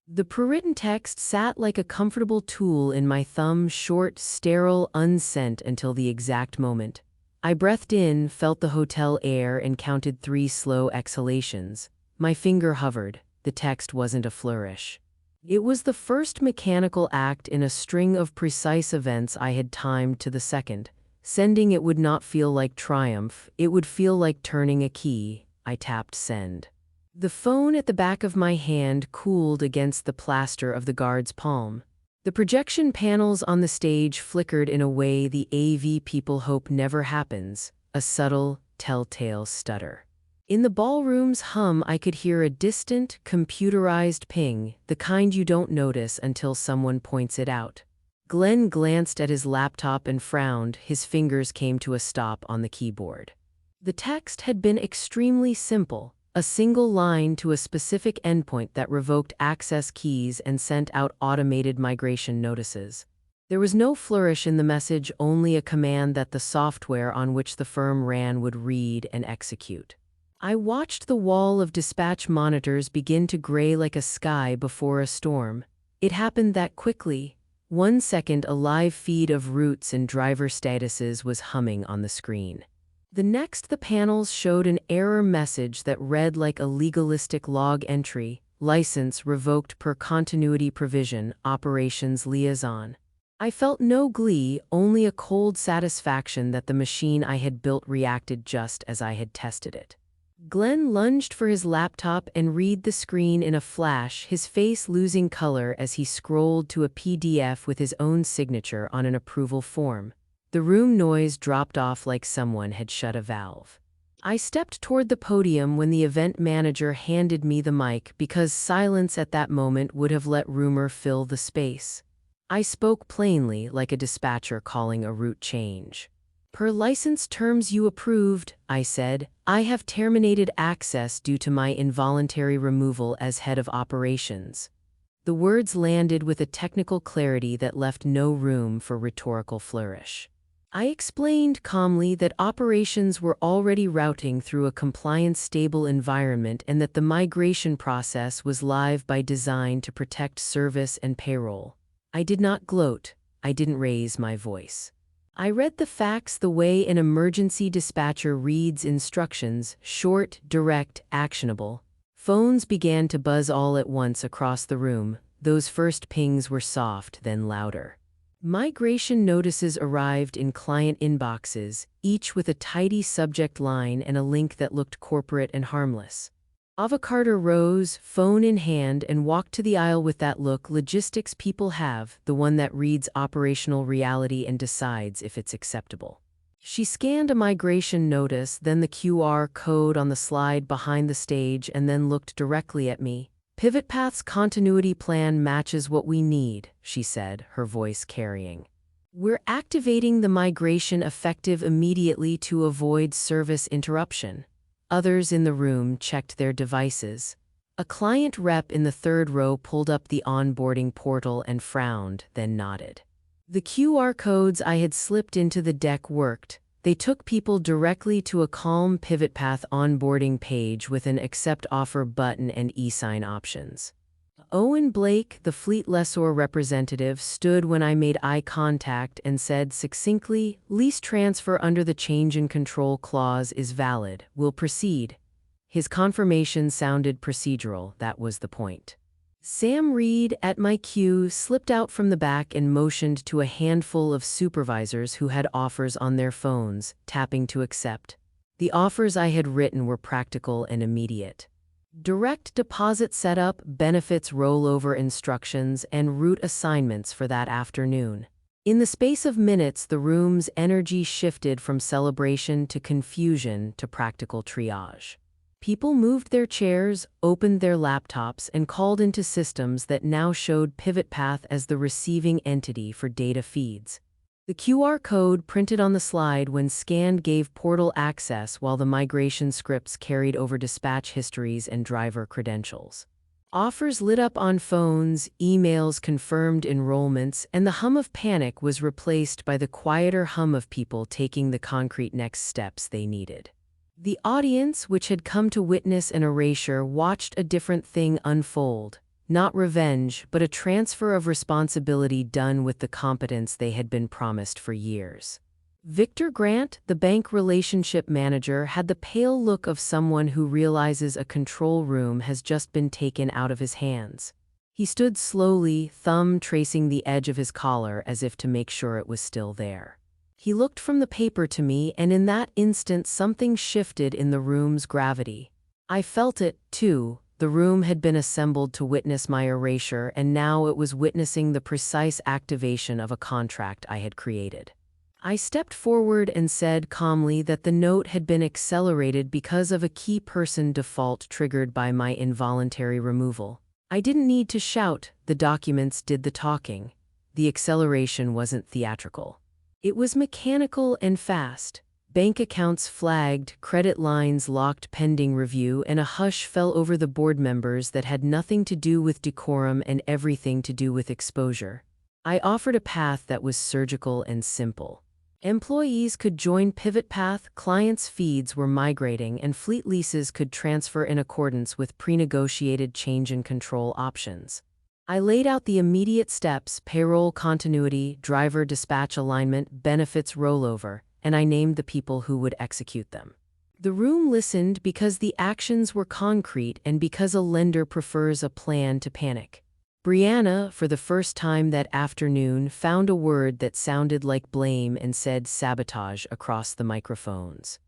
Speaker 1: The prewritten text sat like a comfortable tool in my thumb, short, sterile, unsent until the exact moment. I breathed in, felt the hotel air, and counted 3 slow exhalations. My finger hovered. The text wasn't a flourish. It was the first mechanical act in a string of precise events I had timed to the second. Sending it would not feel like triumph, it would feel like turning a key. I tapped send. The phone at the back of my hand cooled against the plaster of the guard's palm. The projection panels on the stage flickered in a way the AV people hope never happens, a subtle, telltale stutter. In the ballroom's hum I could hear a distant, computerized ping, the kind you don't notice until someone points it out. Glenn glanced at his laptop and frowned. His fingers came to a stop on the keyboard. The text had been extremely simple, a single line to a specific endpoint that revoked access keys and sent out automated migration notices. There was no flourish in the message, only a command that the software on which the firm ran would read and execute. I watched the wall of dispatch monitors begin to gray like a sky before a storm. It happened that quickly. 1 second, a live feed of routes and driver statuses was humming on the screen. The next, the panels showed an error message that read like a legalistic log entry, license revoked per continuity provision, operations liaison. I felt no glee, only a cold satisfaction that the machine I had built reacted just as I had tested it. Glenn lunged for his laptop and read the screen in a flash, his face losing color as he scrolled to a PDF with his own signature on an approval form. The room noise dropped off like someone had shut a valve. I stepped toward the podium when the event manager handed me the mic because silence at that moment would have let rumor fill the space. I spoke plainly, like a dispatcher calling a route change. "Per license terms you approved," I said, "I have terminated access due to my involuntary removal as head of operations." The words landed with a technical clarity that left no room for rhetorical flourish. I explained calmly that operations were already routing through a compliance-stable environment and that the migration process was live by design to protect service and payroll. I did not gloat. I didn't raise my voice. I read the facts the way an emergency dispatcher reads instructions, short, direct, actionable. Phones began to buzz all at once across the room. Those first pings were soft, then louder. Migration notices arrived in client inboxes, each with a tidy subject line and a link that looked corporate and harmless. Avocado rose, phone in hand, and walked to the aisle with that look logistics people have, the one that reads operational reality and decides if it's acceptable. She scanned a migration notice, then the QR code on the slide behind the stage, and then looked directly at me. PivotPath's continuity plan matches what we need, she said, her voice carrying. We're activating the migration effective immediately to avoid service interruption. Others in the room checked their devices. A client rep in the third row pulled up the onboarding portal and frowned, then nodded. The QR codes I had slipped into the deck worked. They took people directly to a calm PivotPath onboarding page with an accept offer button and e-sign options. Owen Blake, the fleet lessor representative, stood when I made eye contact and said succinctly, "Lease transfer under the change in control clause is valid. We'll proceed." His confirmation sounded procedural, that was the point. Sam Reed, at my cue, slipped out from the back and motioned to a handful of supervisors who had offers on their phones, tapping to accept. The offers I had written were practical and immediate. Direct deposit setup, benefits rollover instructions, and route assignments for that afternoon. In the space of minutes, the room's energy shifted from celebration to confusion to practical triage. People moved their chairs, opened their laptops, and called into systems that now showed PivotPath as the receiving entity for data feeds. The QR code printed on the slide when scanned gave portal access, while the migration scripts carried over dispatch histories and driver credentials. Offers lit up on phones, emails confirmed enrollments, and the hum of panic was replaced by the quieter hum of people taking the concrete next steps they needed. The audience, which had come to witness an erasure, watched a different thing unfold. Not revenge, but a transfer of responsibility done with the competence they had been promised for years. Victor Grant, the bank relationship manager, had the pale look of someone who realizes a control room has just been taken out of his hands. He stood slowly, thumb tracing the edge of his collar as if to make sure it was still there. He looked from the paper to me, and in that instant something shifted in the room's gravity. I felt it, too. The room had been assembled to witness my erasure, and now it was witnessing the precise activation of a contract I had created. I stepped forward and said calmly that the note had been accelerated because of a key person default triggered by my involuntary removal. I didn't need to shout, the documents did the talking. The acceleration wasn't theatrical. It was mechanical and fast. Bank accounts flagged, credit lines locked pending review, and a hush fell over the board members that had nothing to do with decorum and everything to do with exposure. I offered a path that was surgical and simple. Employees could join PivotPath, clients' feeds were migrating, and fleet leases could transfer in accordance with pre-negotiated change in control options. I laid out the immediate steps: payroll continuity, driver dispatch alignment, benefits rollover, and I named the people who would execute them. The room listened because the actions were concrete and because a lender prefers a plan to panic. Brianna, for the first time that afternoon, found a word that sounded like blame and said sabotage across the microphones.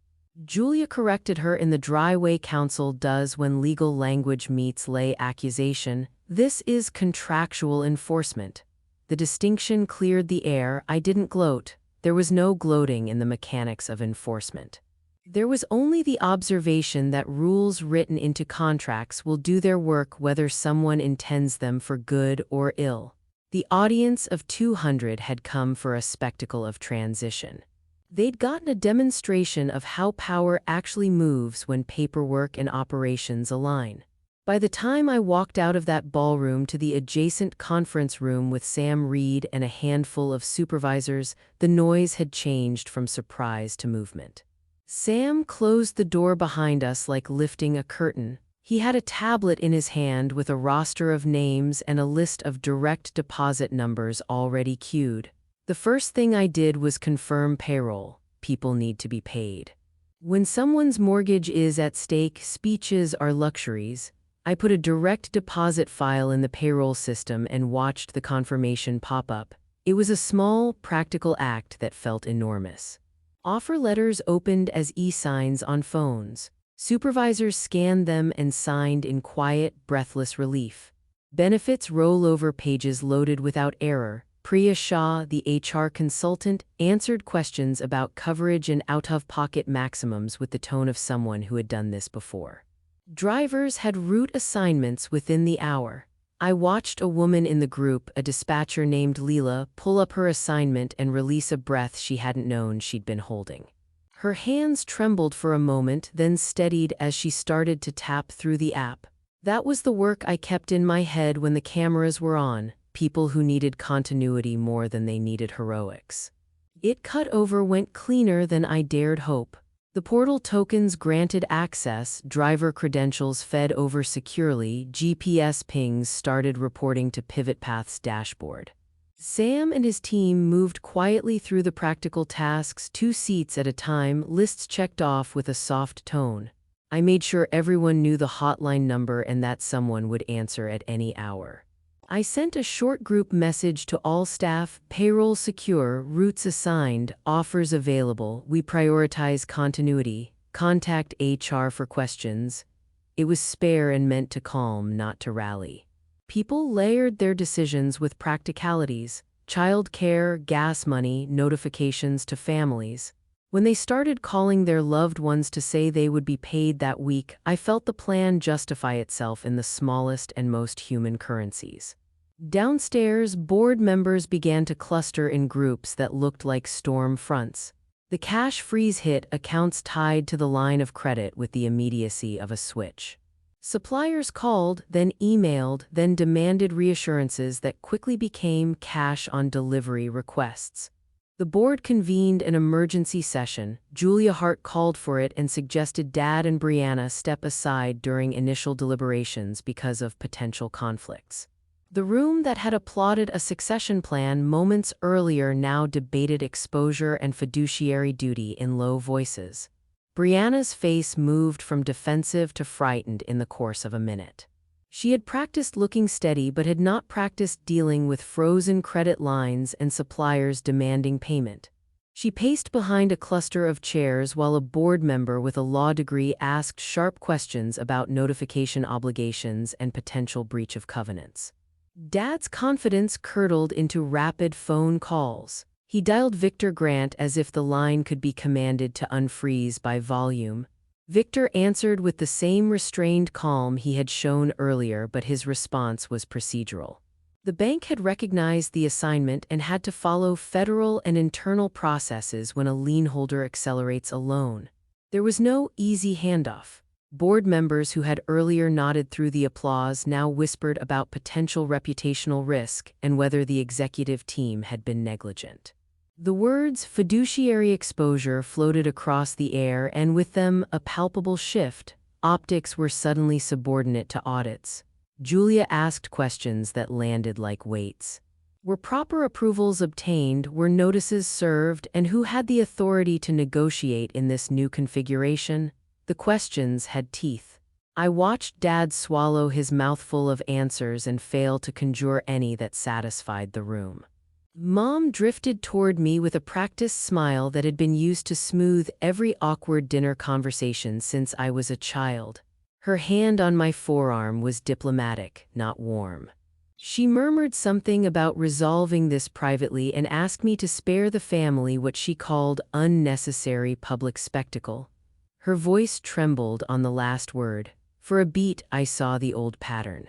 Speaker 1: Julia corrected her in the dry way counsel does when legal language meets lay accusation. This is contractual enforcement. The distinction cleared the air. I didn't gloat. There was no gloating in the mechanics of enforcement. There was only the observation that rules written into contracts will do their work whether someone intends them for good or ill. The audience of 200 had come for a spectacle of transition. They'd gotten a demonstration of how power actually moves when paperwork and operations align. By the time I walked out of that ballroom to the adjacent conference room with Sam Reed and a handful of supervisors, the noise had changed from surprise to movement. Sam closed the door behind us like lifting a curtain. He had a tablet in his hand with a roster of names and a list of direct deposit numbers already queued. The first thing I did was confirm payroll. People need to be paid. When someone's mortgage is at stake, speeches are luxuries. I put a direct deposit file in the payroll system and watched the confirmation pop up. It was a small, practical act that felt enormous. Offer letters opened as e-signs on phones. Supervisors scanned them and signed in quiet, breathless relief. Benefits rollover pages loaded without error. Priya Shah, the HR consultant, answered questions about coverage and out-of-pocket maximums with the tone of someone who had done this before. Drivers had route assignments within the hour. I watched a woman in the group, a dispatcher named Leela, pull up her assignment and release a breath she hadn't known she'd been holding. Her hands trembled for a moment, then steadied as she started to tap through the app. That was the work I kept in my head when the cameras were on, people who needed continuity more than they needed heroics. It cut over went cleaner than I dared hope. The portal tokens granted access, driver credentials fed over securely, GPS pings started reporting to PivotPath's dashboard. Sam and his team moved quietly through the practical tasks, 2 seats at a time, lists checked off with a soft tone. I made sure everyone knew the hotline number and that someone would answer at any hour. I sent a short group message to all staff: payroll secure, routes assigned, offers available, we prioritize continuity, contact HR for questions. It was spare and meant to calm, not to rally. People layered their decisions with practicalities: child care, gas money, notifications to families. When they started calling their loved ones to say they would be paid that week, I felt the plan justify itself in the smallest and most human currencies. Downstairs, board members began to cluster in groups that looked like storm fronts. The cash freeze hit, accounts tied to the line of credit with the immediacy of a switch. Suppliers called, then emailed, then demanded reassurances that quickly became cash on delivery requests. The board convened an emergency session. Julia Hart called for it and suggested Dad and Brianna step aside during initial deliberations because of potential conflicts. The room that had applauded a succession plan moments earlier now debated exposure and fiduciary duty in low voices. Brianna's face moved from defensive to frightened in the course of a minute. She had practiced looking steady but had not practiced dealing with frozen credit lines and suppliers demanding payment. She paced behind a cluster of chairs while a board member with a law degree asked sharp questions about notification obligations and potential breach of covenants. Dad's confidence curdled into rapid phone calls. He dialed Victor Grant as if the line could be commanded to unfreeze by volume. Victor answered with the same restrained calm he had shown earlier, but his response was procedural. The bank had recognized the assignment and had to follow federal and internal processes when a lien holder accelerates a loan. There was no easy handoff. Board members who had earlier nodded through the applause now whispered about potential reputational risk and whether the executive team had been negligent. The words fiduciary exposure floated across the air, and with them a palpable shift. Optics were suddenly subordinate to audits. Julia asked questions that landed like weights. Were proper approvals obtained? Were notices served? And who had the authority to negotiate in this new configuration? The questions had teeth. I watched Dad swallow his mouthful of answers and fail to conjure any that satisfied the room. Mom drifted toward me with a practiced smile that had been used to smooth every awkward dinner conversation since I was a child. Her hand on my forearm was diplomatic, not warm. She murmured something about resolving this privately and asked me to spare the family what she called unnecessary public spectacle. Her voice trembled on the last word. For a beat, I saw the old pattern.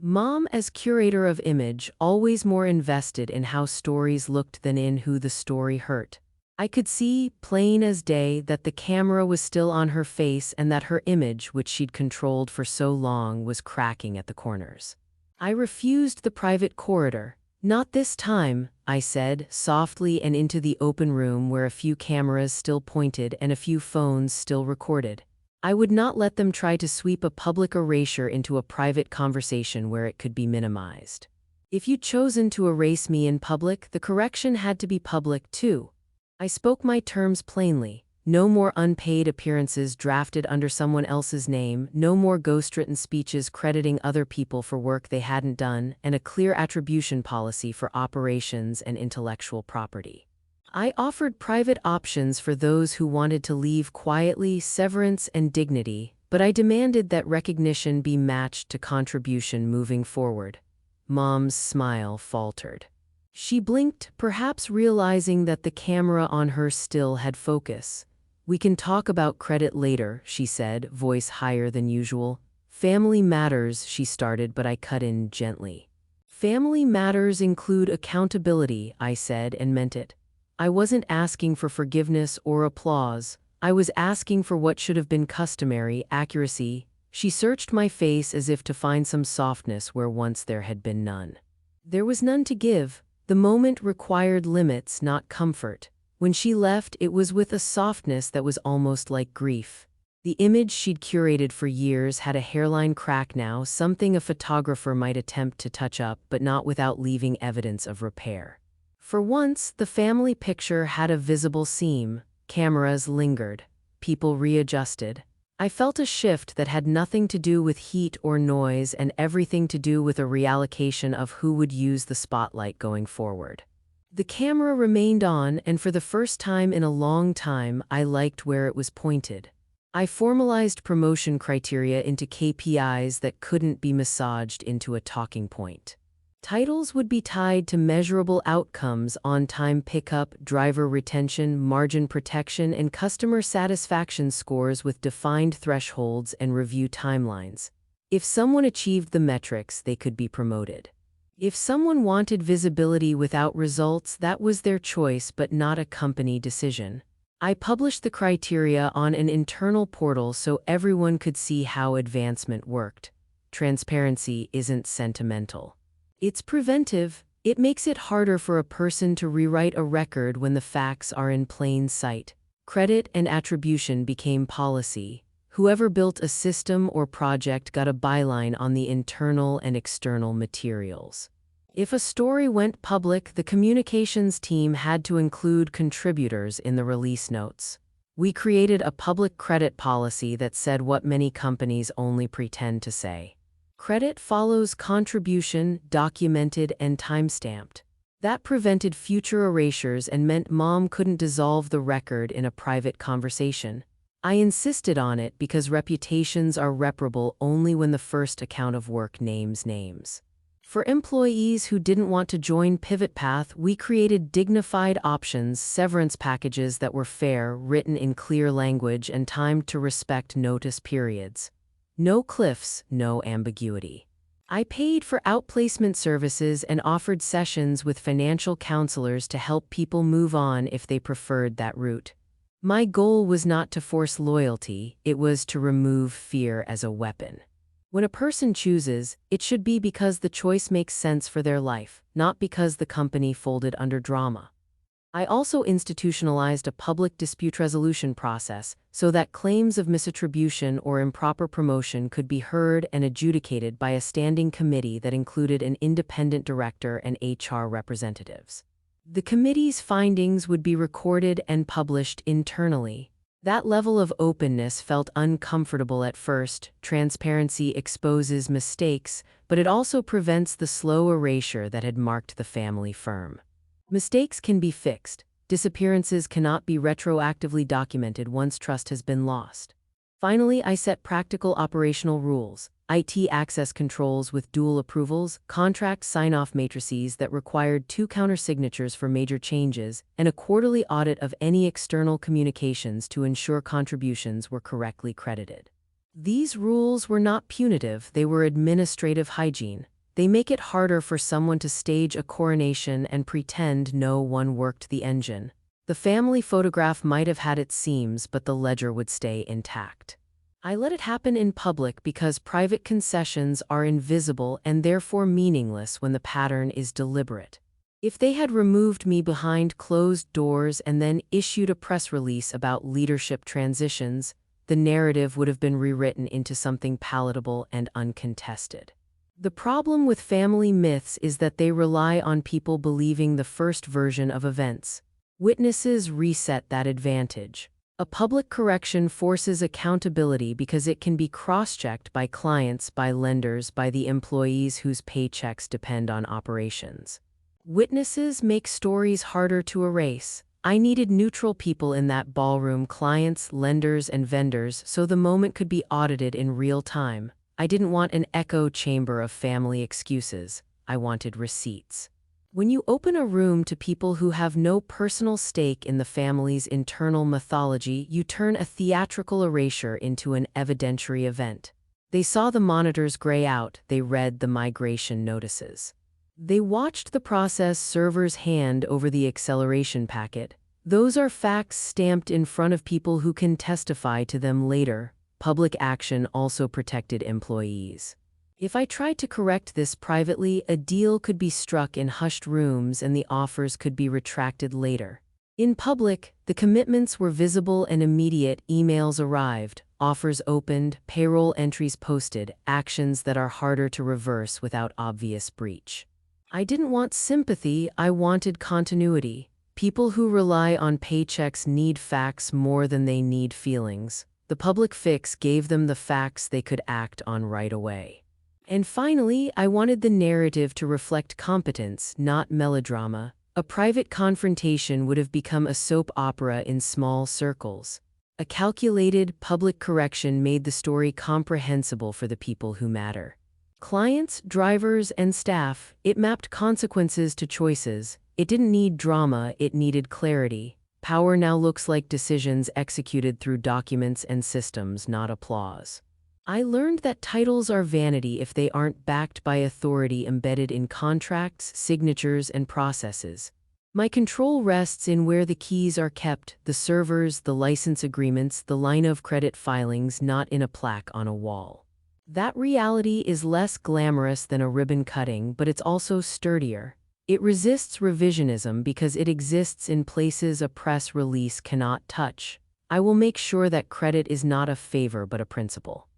Speaker 1: Mom, as curator of image, always more invested in how stories looked than in who the story hurt. I could see, plain as day, that the camera was still on her face and that her image, which she'd controlled for so long, was cracking at the corners. I refused the private corridor. Not this time, I said, softly, and into the open room where a few cameras still pointed and a few phones still recorded. I would not let them try to sweep a public erasure into a private conversation where it could be minimized. If you'd chosen to erase me in public, the correction had to be public too. I spoke my terms plainly. No more unpaid appearances drafted under someone else's name, no more ghostwritten speeches crediting other people for work they hadn't done, and a clear attribution policy for operations and intellectual property. I offered private options for those who wanted to leave quietly, severance and dignity, but I demanded that recognition be matched to contribution moving forward. Mom's smile faltered. She blinked, perhaps realizing that the camera on her still had focus. "We can talk about credit later," she said, voice higher than usual. "Family matters," she started, but I cut in gently. "Family matters include accountability," I said, and meant it. I wasn't asking for forgiveness or applause. I was asking for what should have been customary, accuracy. She searched my face as if to find some softness where once there had been none. There was none to give. The moment required limits, not comfort. When she left, it was with a softness that was almost like grief. The image she'd curated for years had a hairline crack now, something a photographer might attempt to touch up, but not without leaving evidence of repair. For once, the family picture had a visible seam. Cameras lingered. People readjusted. I felt a shift that had nothing to do with heat or noise and everything to do with a reallocation of who would use the spotlight going forward. The camera remained on, and for the first time in a long time, I liked where it was pointed. I formalized promotion criteria into KPIs that couldn't be massaged into a talking point. Titles would be tied to measurable outcomes: on-time pickup, driver retention, margin protection, and customer satisfaction scores with defined thresholds and review timelines. If someone achieved the metrics, they could be promoted. If someone wanted visibility without results, that was their choice but not a company decision. I published the criteria on an internal portal so everyone could see how advancement worked. Transparency isn't sentimental. It's preventive. It makes it harder for a person to rewrite a record when the facts are in plain sight. Credit and attribution became policy. Whoever built a system or project got a byline on the internal and external materials. If a story went public, the communications team had to include contributors in the release notes. We created a public credit policy that said what many companies only pretend to say. Credit follows contribution, documented and timestamped. That prevented future erasures and meant Mom couldn't dissolve the record in a private conversation. I insisted on it because reputations are reparable only when the first account of work names names. For employees who didn't want to join PivotPath, we created dignified options, severance packages that were fair, written in clear language, and timed to respect notice periods. No cliffs, no ambiguity. I paid for outplacement services and offered sessions with financial counselors to help people move on if they preferred that route. My goal was not to force loyalty, it was to remove fear as a weapon. When a person chooses, it should be because the choice makes sense for their life, not because the company folded under drama. I also institutionalized a public dispute resolution process so that claims of misattribution or improper promotion could be heard and adjudicated by a standing committee that included an independent director and HR representatives. The committee's findings would be recorded and published internally. That level of openness felt uncomfortable at first. Transparency exposes mistakes, but it also prevents the slow erasure that had marked the family firm. Mistakes can be fixed. Disappearances cannot be retroactively documented once trust has been lost. Finally, I set practical operational rules: IT access controls with dual approvals, contract sign-off matrices that required 2 countersignatures for major changes, and a quarterly audit of any external communications to ensure contributions were correctly credited. These rules were not punitive, they were administrative hygiene. They make it harder for someone to stage a coronation and pretend no one worked the engine. The family photograph might have had its seams, but the ledger would stay intact. I let it happen in public because private concessions are invisible and therefore meaningless when the pattern is deliberate. If they had removed me behind closed doors and then issued a press release about leadership transitions, the narrative would have been rewritten into something palatable and uncontested. The problem with family myths is that they rely on people believing the first version of events. Witnesses reset that advantage. A public correction forces accountability because it can be cross-checked by clients, by lenders, by the employees whose paychecks depend on operations. Witnesses make stories harder to erase. I needed neutral people in that ballroom, clients, lenders, and vendors, so the moment could be audited in real time. I didn't want an echo chamber of family excuses. I wanted receipts. When you open a room to people who have no personal stake in the family's internal mythology, you turn a theatrical erasure into an evidentiary event. They saw the monitors gray out, they read the migration notices. They watched the process server's hand over the acceleration packet. Those are facts stamped in front of people who can testify to them later. Public action also protected employees. If I tried to correct this privately, a deal could be struck in hushed rooms and the offers could be retracted later. In public, the commitments were visible and immediate. Emails arrived, offers opened, payroll entries posted, actions that are harder to reverse without obvious breach. I didn't want sympathy, I wanted continuity. People who rely on paychecks need facts more than they need feelings. The public fix gave them the facts they could act on right away. And finally, I wanted the narrative to reflect competence, not melodrama. A private confrontation would have become a soap opera in small circles. A calculated, public correction made the story comprehensible for the people who matter. Clients, drivers, and staff, it mapped consequences to choices. It didn't need drama, it needed clarity. Power now looks like decisions executed through documents and systems, not applause. I learned that titles are vanity if they aren't backed by authority embedded in contracts, signatures, and processes. My control rests in where the keys are kept, the servers, the license agreements, the line of credit filings, not in a plaque on a wall. That reality is less glamorous than a ribbon cutting, but it's also sturdier. It resists revisionism because it exists in places a press release cannot touch. I will make sure that credit is not a favor but a principle.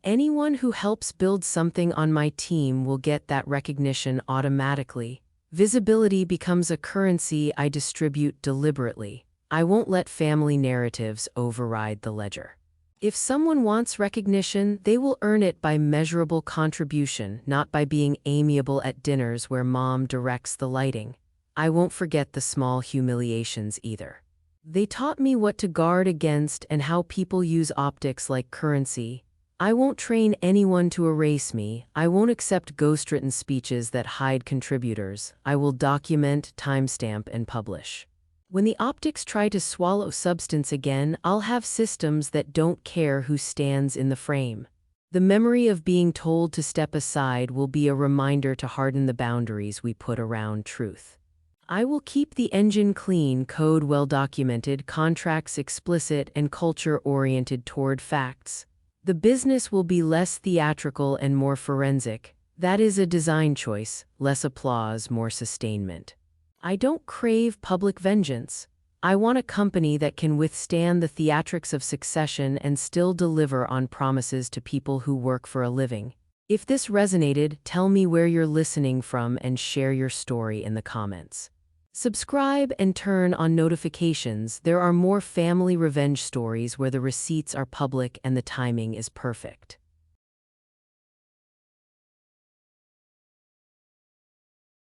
Speaker 1: Anyone who helps build something on my team will get that recognition automatically. Visibility becomes a currency I distribute deliberately. I won't let family narratives override the ledger. If someone wants recognition, they will earn it by measurable contribution, not by being amiable at dinners where mom directs the lighting. I won't forget the small humiliations either. They taught me what to guard against and how people use optics like currency. I won't train anyone to erase me. I won't accept ghostwritten speeches that hide contributors. I will document, timestamp, and publish. When the optics try to swallow substance again, I'll have systems that don't care who stands in the frame. The memory of being told to step aside will be a reminder to harden the boundaries we put around truth. I will keep the engine clean, code well documented, contracts explicit, and culture oriented toward facts. The business will be less theatrical and more forensic. That is a design choice, less applause, more sustainment. I don't crave public vengeance. I want a company that can withstand the theatrics of succession and still deliver on promises to people who work for a living. If this resonated, tell me where you're listening from and share your story in the comments. Subscribe and turn on notifications. There are more family revenge stories where the receipts are public and the timing is perfect.